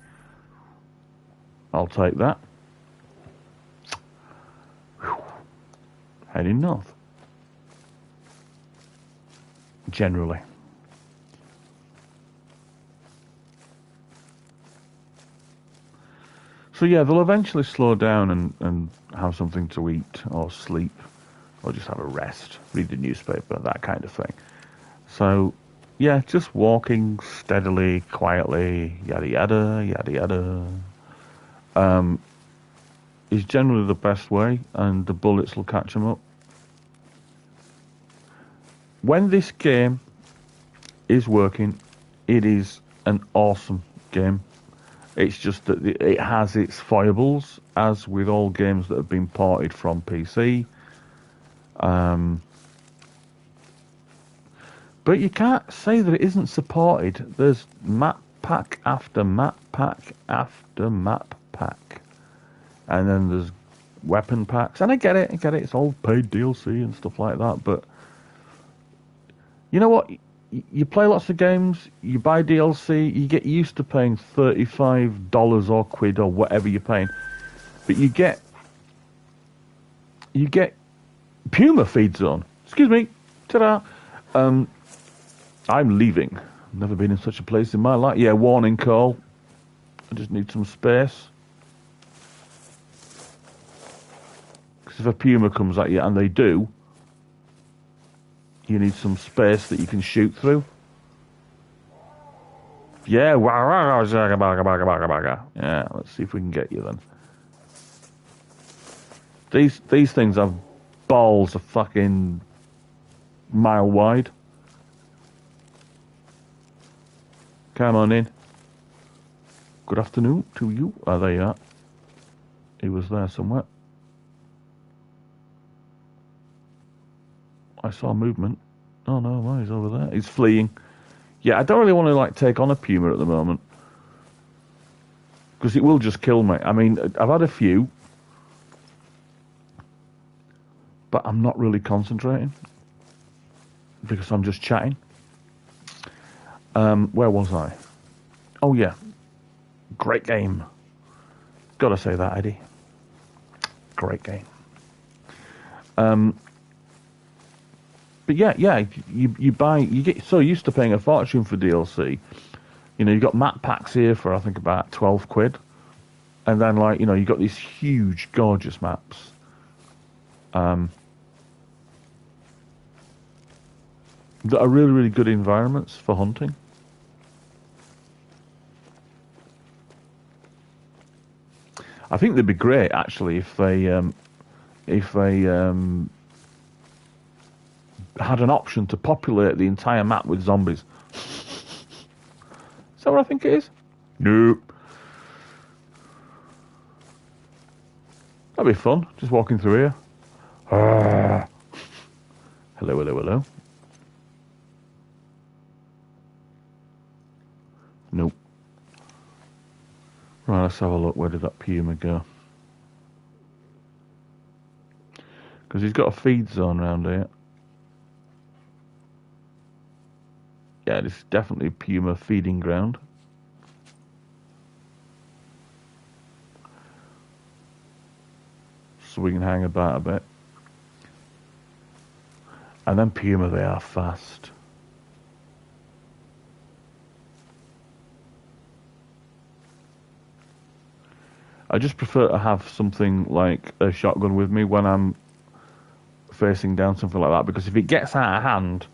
I'll take that. Whew. Heading north. Generally. So yeah, they'll eventually slow down and have something to eat or sleep or just have a rest, read the newspaper, that kind of thing. So yeah, just walking steadily, quietly, yada yada, yada yada, is generally the best way, and the bullets will catch them up. When this game is working, it is an awesome game. It's just that it has its foibles, as with all games that have been ported from PC. But you can't say that it isn't supported. There's map pack after map pack after map pack. And then there's weapon packs. And I get it. It's all paid DLC and stuff like that. But you know what? You play lots of games, you buy DLC, you get used to paying $35 or quid or whatever you're paying. But you get Puma Feed Zone. Excuse me. Ta-da. I'm leaving. Never been in such a place in my life. Yeah, warning call. I just need some space. Because if a Puma comes at you, and they do, you need some space that you can shoot through. Yeah, yeah. Let's see if we can get you then. These things have balls a fucking mile wide. Come on in. Good afternoon to you. Oh, there you are. He was there somewhere. I saw movement. Oh no, why he's over there? He's fleeing. Yeah, I don't really want to like take on a Puma at the moment, because it will just kill me. I mean, I've had a few, but I'm not really concentrating because I'm just chatting. Where was I? Oh yeah, great game. Gotta say that, Eddie. Great game. But yeah, you buy, you get so used to paying a fortune for DLC. You know, you got map packs here for I think about 12 quid, and then like you got these huge, gorgeous maps. Um, that are really, really good environments for hunting. I think they'd be great actually if they had an option to populate the entire map with zombies. Is that what I think it is? Nope. That'd be fun. Just walking through here. Ah. Hello, hello, hello. Nope. Right, let's have a look. Where did that puma go? Because he's got a feed zone around here. Yeah, this is definitely a puma feeding ground. So we can hang about a bit. And then puma, they are fast. I just prefer to have something like a shotgun with me when I'm facing down something like that, because if it gets out of hand,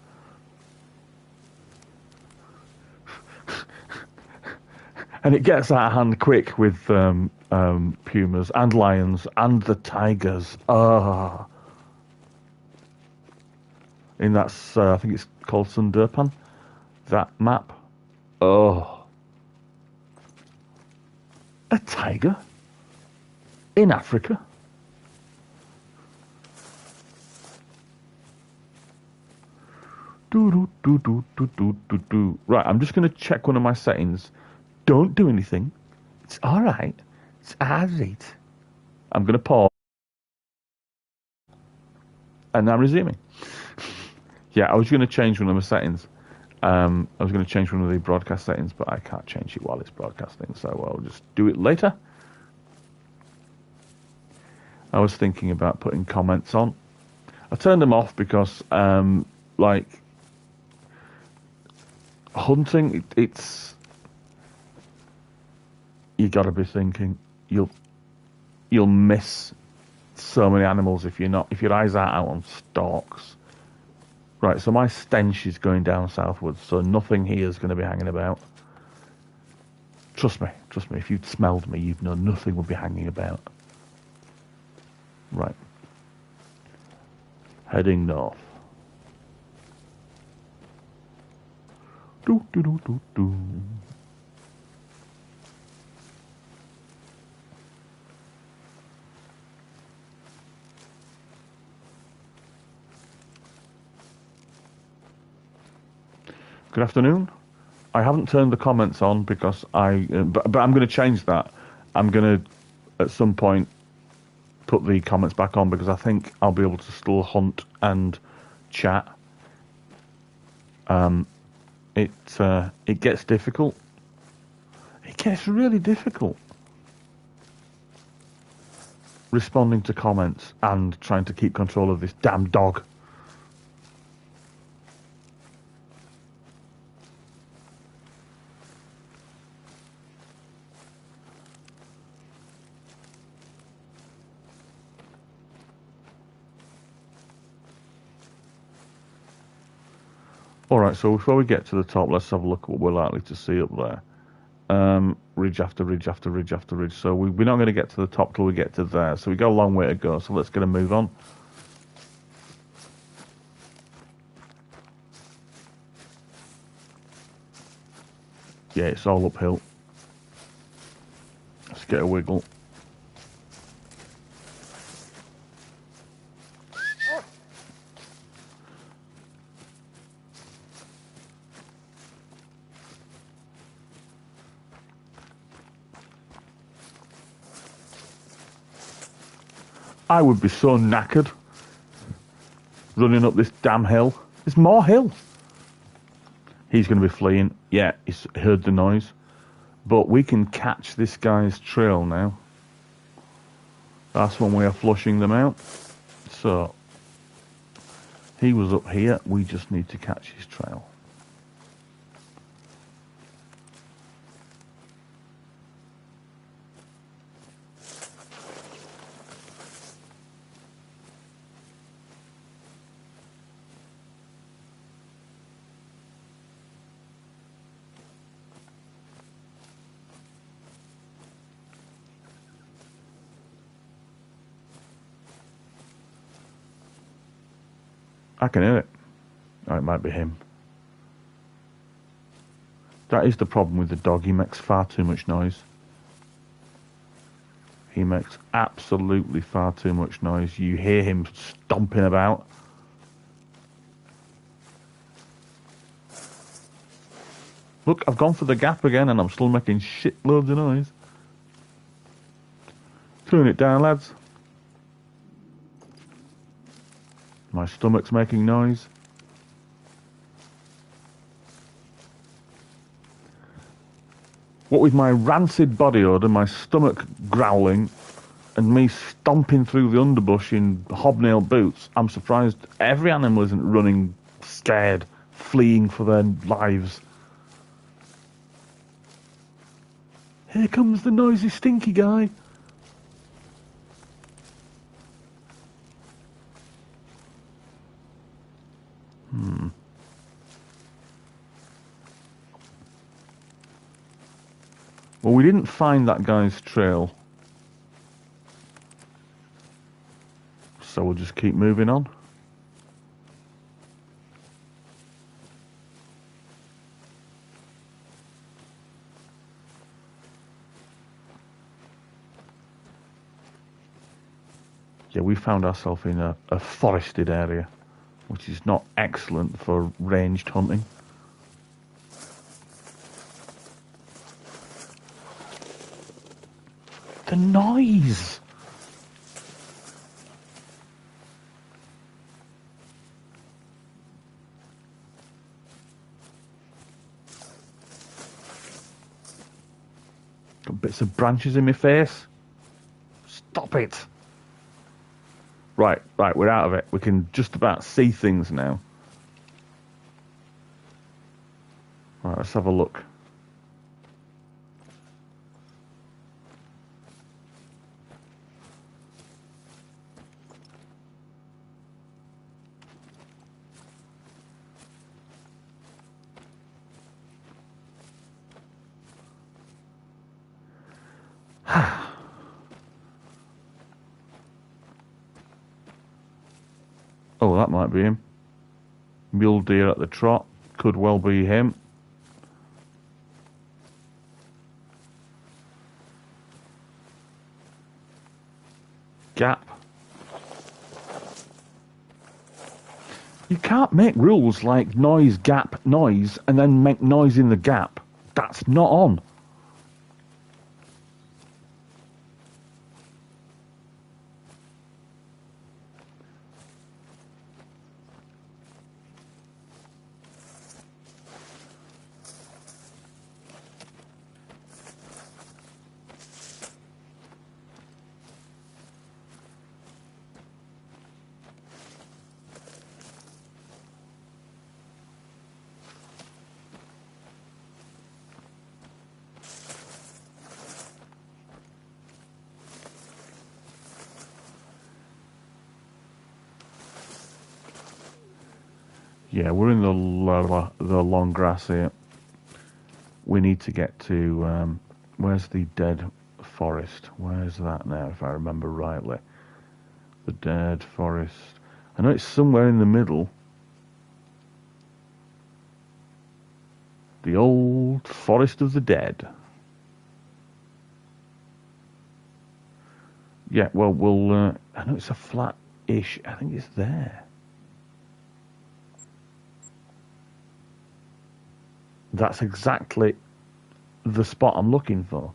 and it gets out of hand quick with pumas and lions and the tigers. Ah, in that I think it's called Sunderpan, that map. Oh, a tiger in Africa. Do. Right, I'm just going to check one of my settings. Don't do anything. It's all right. It's all right. I'm going to pause. And now resuming. Yeah, I was going to change one of my settings. I was going to change one of the broadcast settings, but I can't change it while it's broadcasting, so I'll just do it later. I was thinking about putting comments on. I turned them off because, like, hunting, it's you got to be thinking you'll miss so many animals if your eyes aren't out on stalks. Right, so my stench is going down southwards, so nothing here is going to be hanging about. Trust me, if you'd smelled me, you'd know nothing would be hanging about. Right. Heading north. Do. Good afternoon. I haven't turned the comments on because but I'm going to change that. I'm going to, at some point, put the comments back on because I think I'll be able to still hunt and chat. It gets difficult. It gets really difficult responding to comments and trying to keep control of this damn dog. Alright, so before we get to the top, let's have a look at what we're likely to see up there. Ridge after ridge after ridge after ridge. So we're not going to get to the top till we get to there. So we got a long way to go, so let's get a move on. Yeah, it's all uphill. Let's get a wiggle. I would be so knackered running up this damn hill. There's more hill. He's going to be fleeing. Yeah, he's heard the noise. But we can catch this guy's trail now. That's one way of flushing them out. So, He was up here. We just need to catch his trail. I can hear it. Oh, it might be him. That is the problem with the dog. He makes far too much noise. He makes absolutely far too much noise. You hear him stomping about. Look, I've gone for the gap again and I'm still making shitloads of noise. Tune it down, lads. My stomach's making noise. What with my rancid body odour, my stomach growling, and me stomping through the underbush in hobnail boots, I'm surprised every animal isn't running scared, fleeing for their lives. Here comes the noisy, stinky guy. Well, we didn't find that guy's trail. So we'll just keep moving on. Yeah, we found ourselves in a forested area, which is not excellent for ranged hunting. The noise! Got bits of branches in my face. Stop it! Right, we're out of it. We can just about see things now. Right, let's have a look. Oh, that might be him. Mule deer at the trot. Could well be him. Gap. You can't make rules like noise, gap, noise, and then make noise in the gap. That's not on. Yeah, we're in the long grass here. We need to get to where's the dead forest? Where's that now, if I remember rightly? The dead forest. I know it's somewhere in the middle. The old forest of the dead. Yeah, well, I know it's a flat-ish. I think it's there. That's exactly the spot I'm looking for.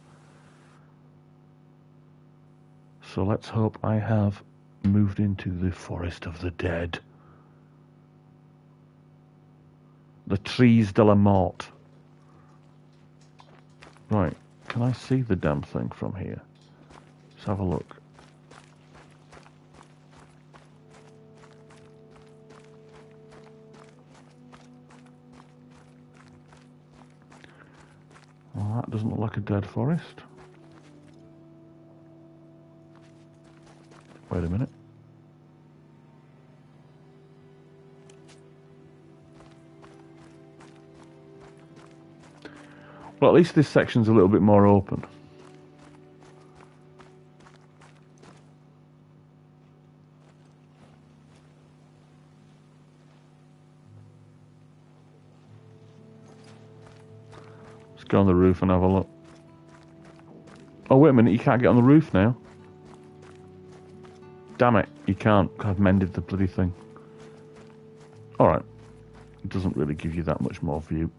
So let's hope I have moved into the forest of the dead. The Trees de la Mort. Right, can I see the damn thing from here? Let's have a look. That doesn't look like a dead forest. Wait a minute. Well, at least this section's a little bit more open. Let's go on the roof and have a look. Oh, wait a minute, you can't get on the roof now. Damn it, you can't. I've mended the bloody thing. Alright. It doesn't really give you that much more view.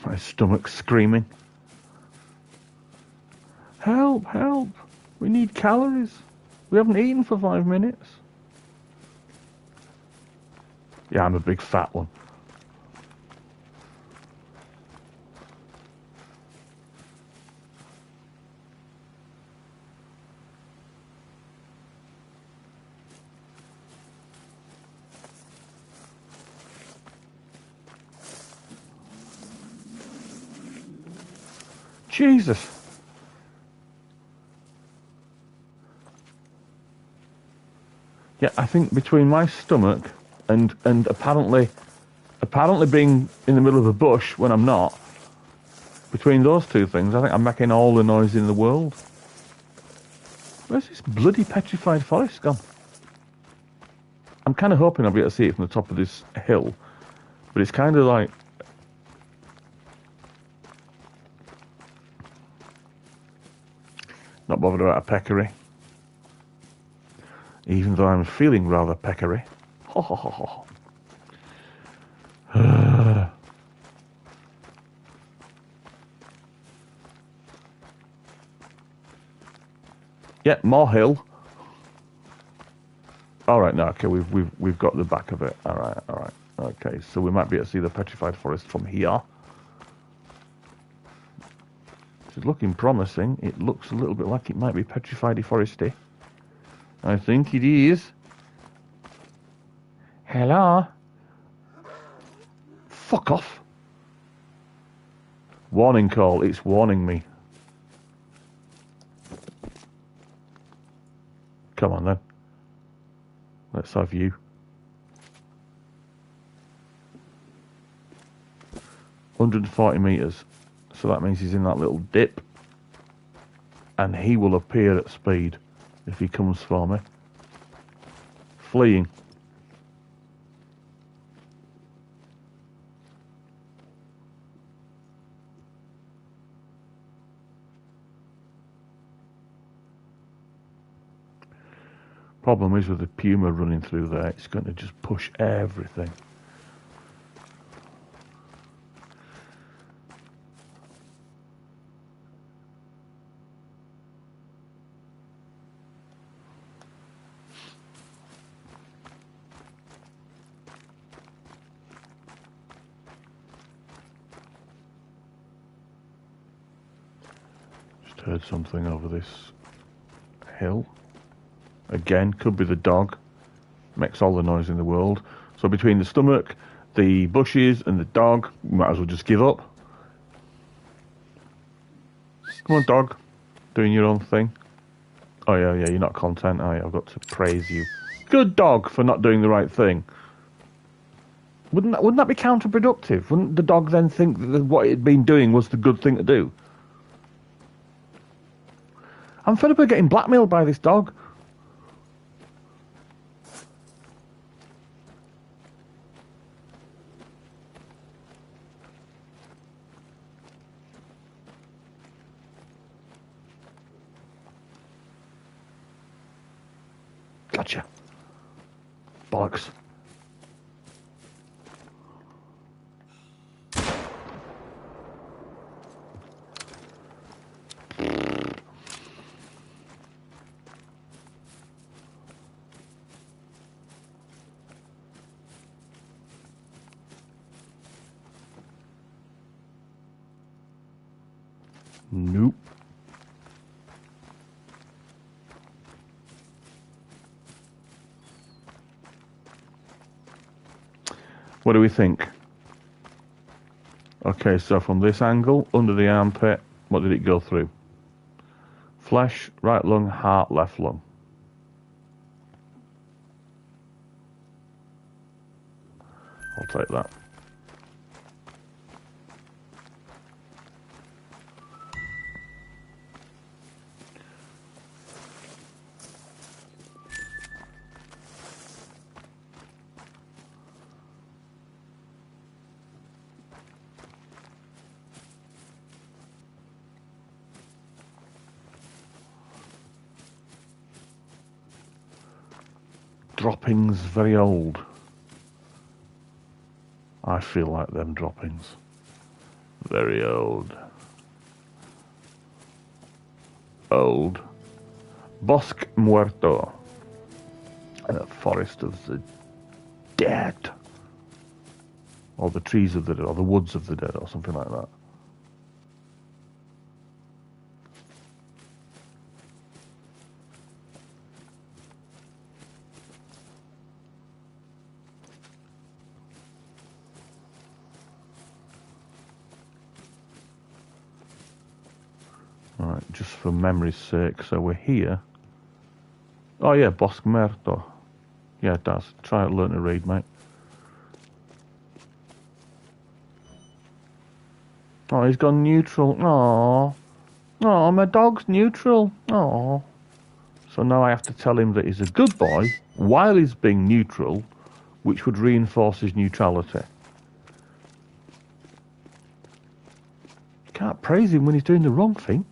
My stomach's screaming. Help, help. We need calories. We haven't eaten for 5 minutes. Yeah, I'm a big fat one. Jesus. Yeah, I think between my stomach and apparently being in the middle of a bush when I'm not, between those two things, I think I'm making all the noise in the world. Where's this bloody petrified forest gone? I'm kind of hoping I'll be able to see it from the top of this hill, but it's kind of like... Not bothered about a peccary. Even though I'm feeling rather peccary. Ho ho ho ho. Yeah, more hill. All right, no, okay, we've got the back of it. All right. Okay, so we might be able to see the petrified forest from here. It's looking promising. It looks a little bit like it might be petrified foresty. I think it is. Hello? Fuck off. Warning call. It's warning me. Come on then. Let's have you. $140 so that means he's in that little dip, and he will appear at speed if he comes for me. Fleeing. Problem is with the puma running through there, it's going to just push everything. Just heard something over this hill. Again, could be the dog. Makes all the noise in the world. So between the stomach, the bushes, and the dog, we might as well just give up. Come on, dog. Doing your own thing. Oh, yeah, you're not content, are you? I've got to praise you. Good dog for not doing the right thing. Wouldn't that be counterproductive? Wouldn't the dog then think that what it had been doing was the good thing to do? I'm fed up of getting blackmailed by this dog. Gotcha. Bollocks. Nope. What do we think? Okay, so from this angle, under the armpit, what did it go through? Flesh, right lung, heart, left lung. I'll take that. Droppings very old. I feel like them droppings. Very old. Old. Bosque Muerto. A forest of the dead. Or the trees of the dead, or the woods of the dead, or something like that. Alright, just for memory's sake, so we're here. Oh yeah, Bosque Muerto. Yeah, it does. Try to learn to read, mate. Oh, he's gone neutral. Aww. Oh, my dog's neutral. Oh. So now I have to tell him that he's a good boy while he's being neutral, which would reinforce his neutrality. Can't praise him when he's doing the wrong thing.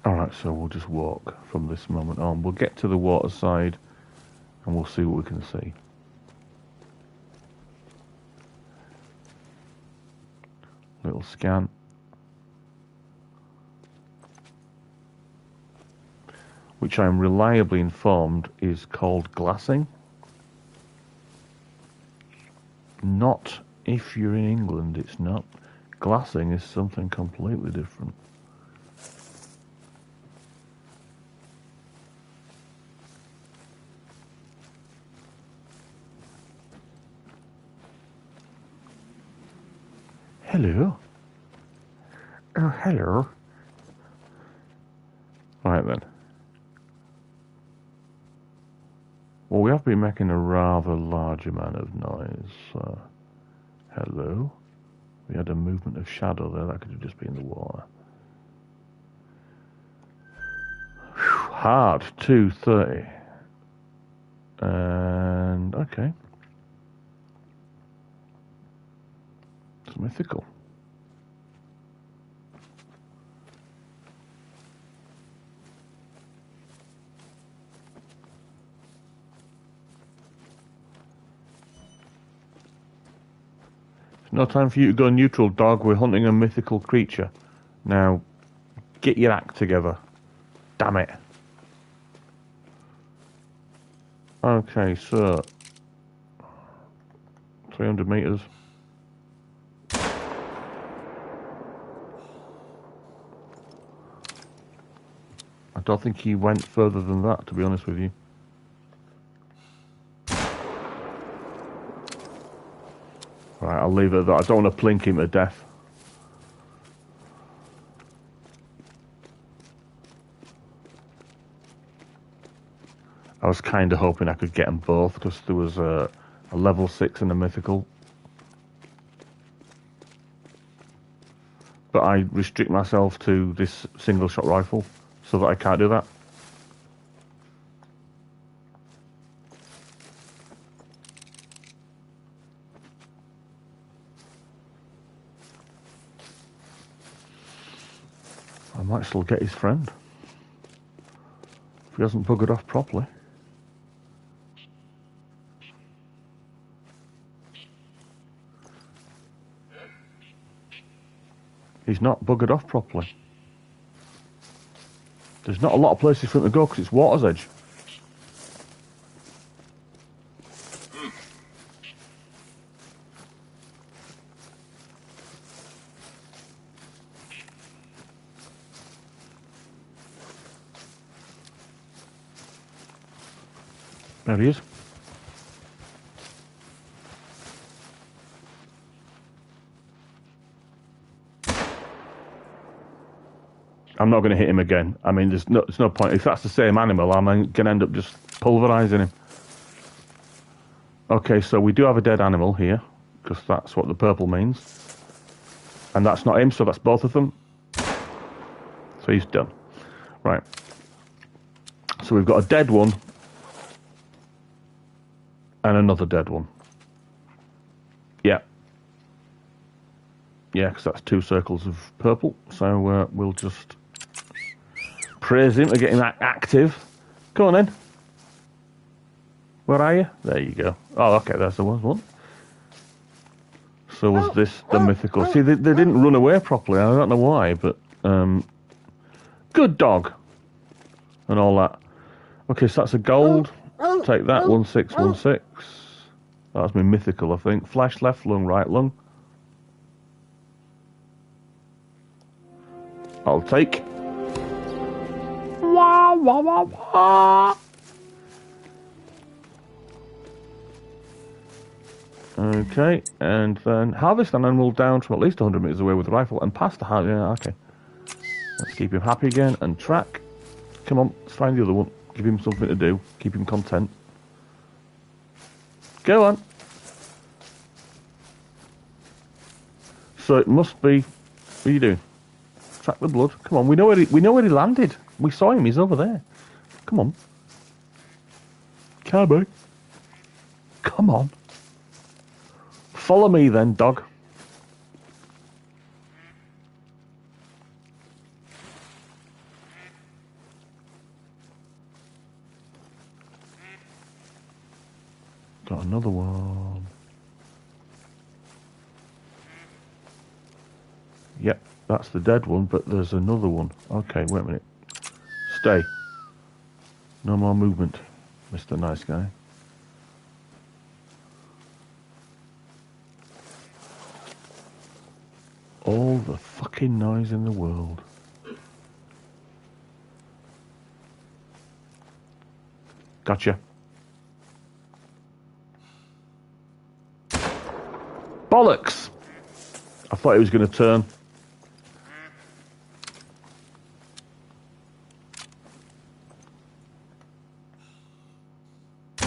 Alright, so we'll just walk from this moment on. We'll get to the water side and we'll see what we can see. Little scan. Which I'm reliably informed is called glassing. Not if you're in England, it's not. Glassing is something completely different. Hello. Oh, hello. Right then. Well, we have been making a rather large amount of noise. Hello. We had a movement of shadow there. That could have just been the water. Whew, hard. 230. And okay. It's mythical. No time for you to go neutral, dog. We're hunting a mythical creature. Now, get your act together. Damn it. Okay, so 300 meters. I don't think he went further than that, to be honest with you. Right, I'll leave it at that. I don't want to plink him to death. I was kind of hoping I could get them both because there was a level 6 and a mythical. But I restrict myself to this single shot rifle so that I can't do that. Might still get his friend. If he hasn't buggered off properly. He's not buggered off properly. There's not a lot of places for him to go because it's water's edge. There he is. I'm not going to hit him again. I mean, there's no point. If that's the same animal, I'm going to end up just pulverising him. Okay, so we do have a dead animal here, because that's what the purple means. And that's not him, so that's both of them. So he's done. Right. So we've got a dead one. And another dead one. Yeah. Yeah, because that's 2 circles of purple. So we'll just praise him for getting that active. Come on then. Where are you? There you go. Oh, okay, there's the one. So was this the mythical? See, they didn't run away properly. I don't know why, but good dog. And all that. Okay, so that's a gold. Take that, 1616. That's my mythical, I think. Flash left lung, right lung. I'll take. Wah, wah, wah, wah. Okay, and then harvest an animal down from at least 100 meters away with a rifle and past the heart. Yeah, okay. Let's keep him happy again and track. Come on, let's find the other one. Give him something to do. Keep him content. Go on. So it must be. What are you doing? Track the blood. Come on. We know where he landed. We saw him. He's over there. Come on. Cowboy. Come on. Follow me then, dog. Got another one. Yep, that's the dead one, but there's another one. Okay, wait a minute. Stay. No more movement, Mr. Nice Guy. All the fucking noise in the world. Gotcha. Bollocks! I thought he was going to turn. I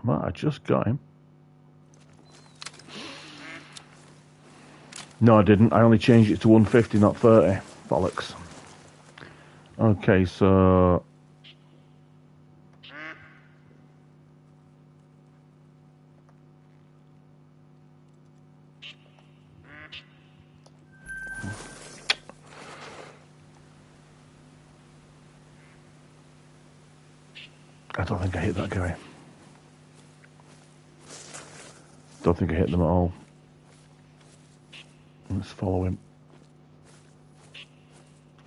might have just got him. No, I didn't. I only changed it to 150, not 30. Bollocks. Okay, so... I don't think I hit that guy. Don't think I hit them at all. Let's follow him.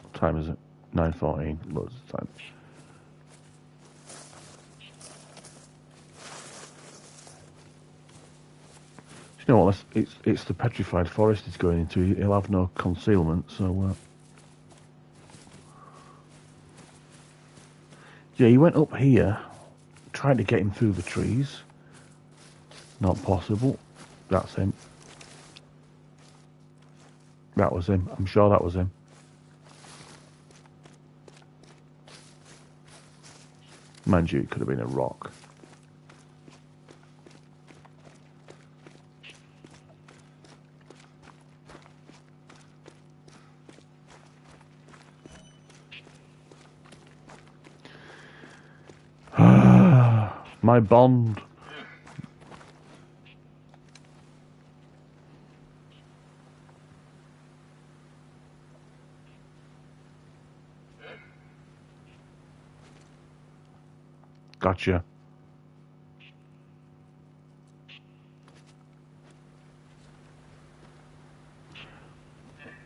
What time is it? 9:14. Loads of time. You know what? It's the petrified forest he's going into. He'll have no concealment, so... Yeah, he went up here, tried to get him through the trees. Not possible. That's him. That was him. I'm sure that was him. Mind you, it could have been a rock. My bond. Gotcha.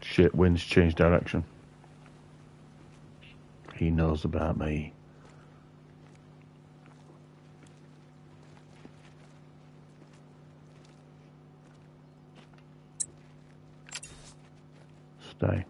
Shit, wind's changed direction. He knows about me. Stay.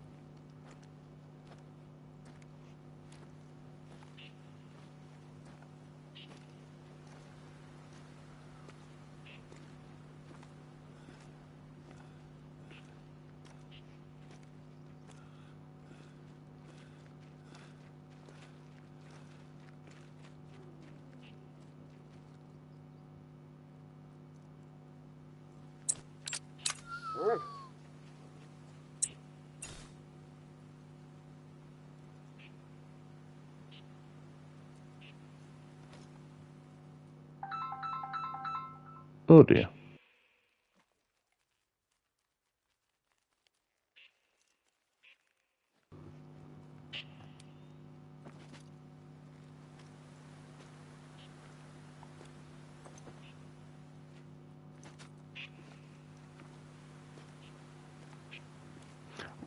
Oh dear.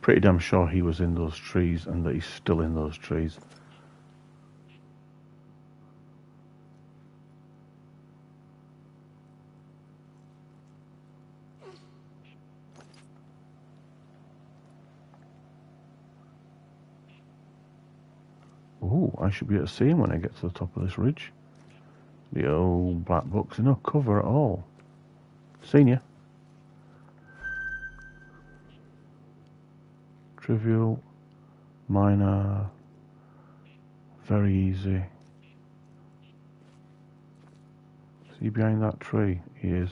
Pretty damn sure he was in those trees and that he's still in those trees. Ooh, I should be able to see him when I get to the top of this ridge. The old black book's no cover at all. Seen ya. Trivial, minor, very easy. See behind that tree? He is.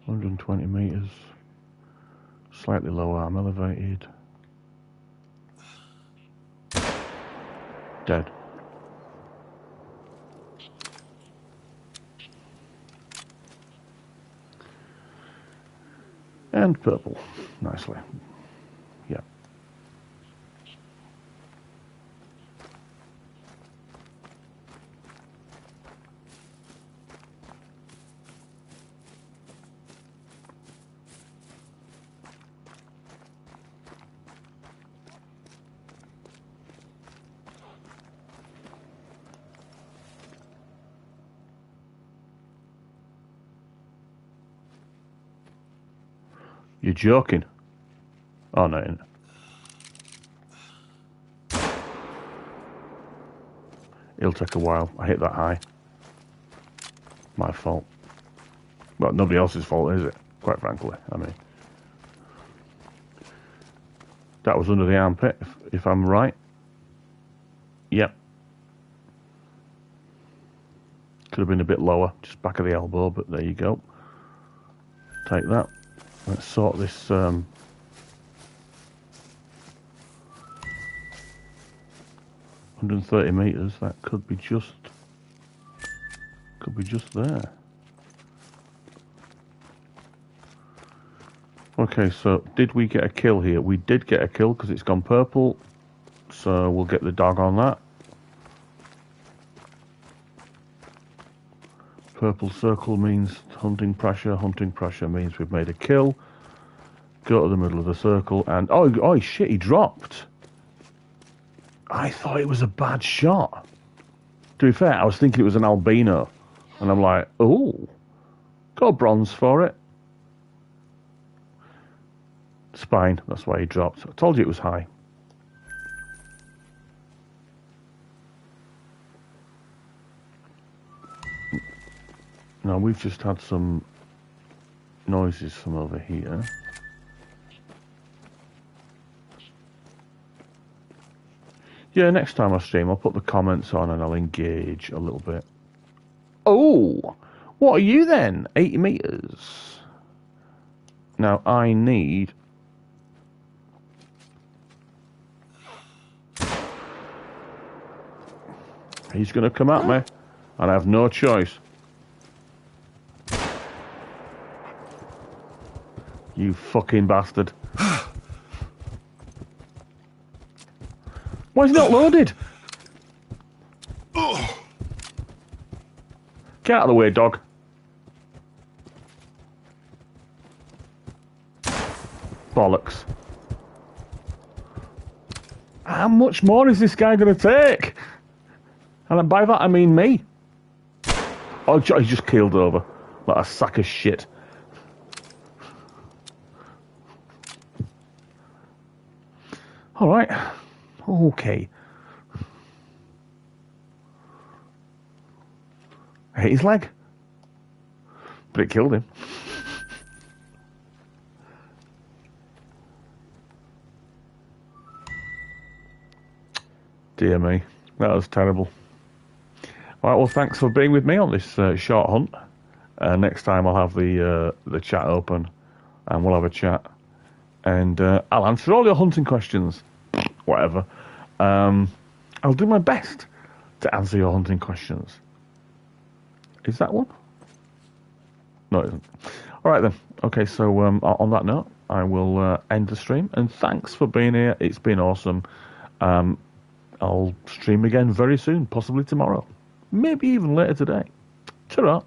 120 meters. Slightly lower, I'm elevated. Dead. And purple. Nicely. Yeah. You're joking. Oh, no. It'll take a while. I hit that high. My fault. Well, nobody else's fault, is it? Quite frankly. I mean, that was under the armpit, if I'm right. Yep. Could have been a bit lower, just back of the elbow, but there you go. Take that. Let's sort this. 130 meters. That could be just there. Okay, so did we get a kill here? We did get a kill because it's gone purple. So we'll get the dog on that. Purple circle means hunting pressure. Hunting pressure means we've made a kill. Go to the middle of the circle and... Oh shit, he dropped. I thought it was a bad shot. To be fair, I was thinking it was an albino. And I'm like, oh, got a bronze for it. Spine, that's why he dropped. I told you it was high. Now, we've just had some noises from over here. Yeah, next time I stream, I'll put the comments on and I'll engage a little bit. Oh, what are you then? 80 meters. Now, I need... He's going to come at me, and I have no choice. You fucking bastard. Why is it not loaded? Get out of the way, dog. Bollocks. How much more is this guy going to take? And by that I mean me. Oh, he just keeled over. Like a sack of shit. Alright. Okay. I hit his leg. But it killed him. Dear me. That was terrible. Alright, well, thanks for being with me on this short hunt. Next time I'll have the chat open and we'll have a chat. And I'll answer all your hunting questions. Whatever. I'll do my best to answer your hunting questions. Is that one? No, it isn't. Alright then. Okay, so on that note, I will end the stream. And thanks for being here. It's been awesome. I'll stream again very soon, possibly tomorrow. Maybe even later today. Ta-ra.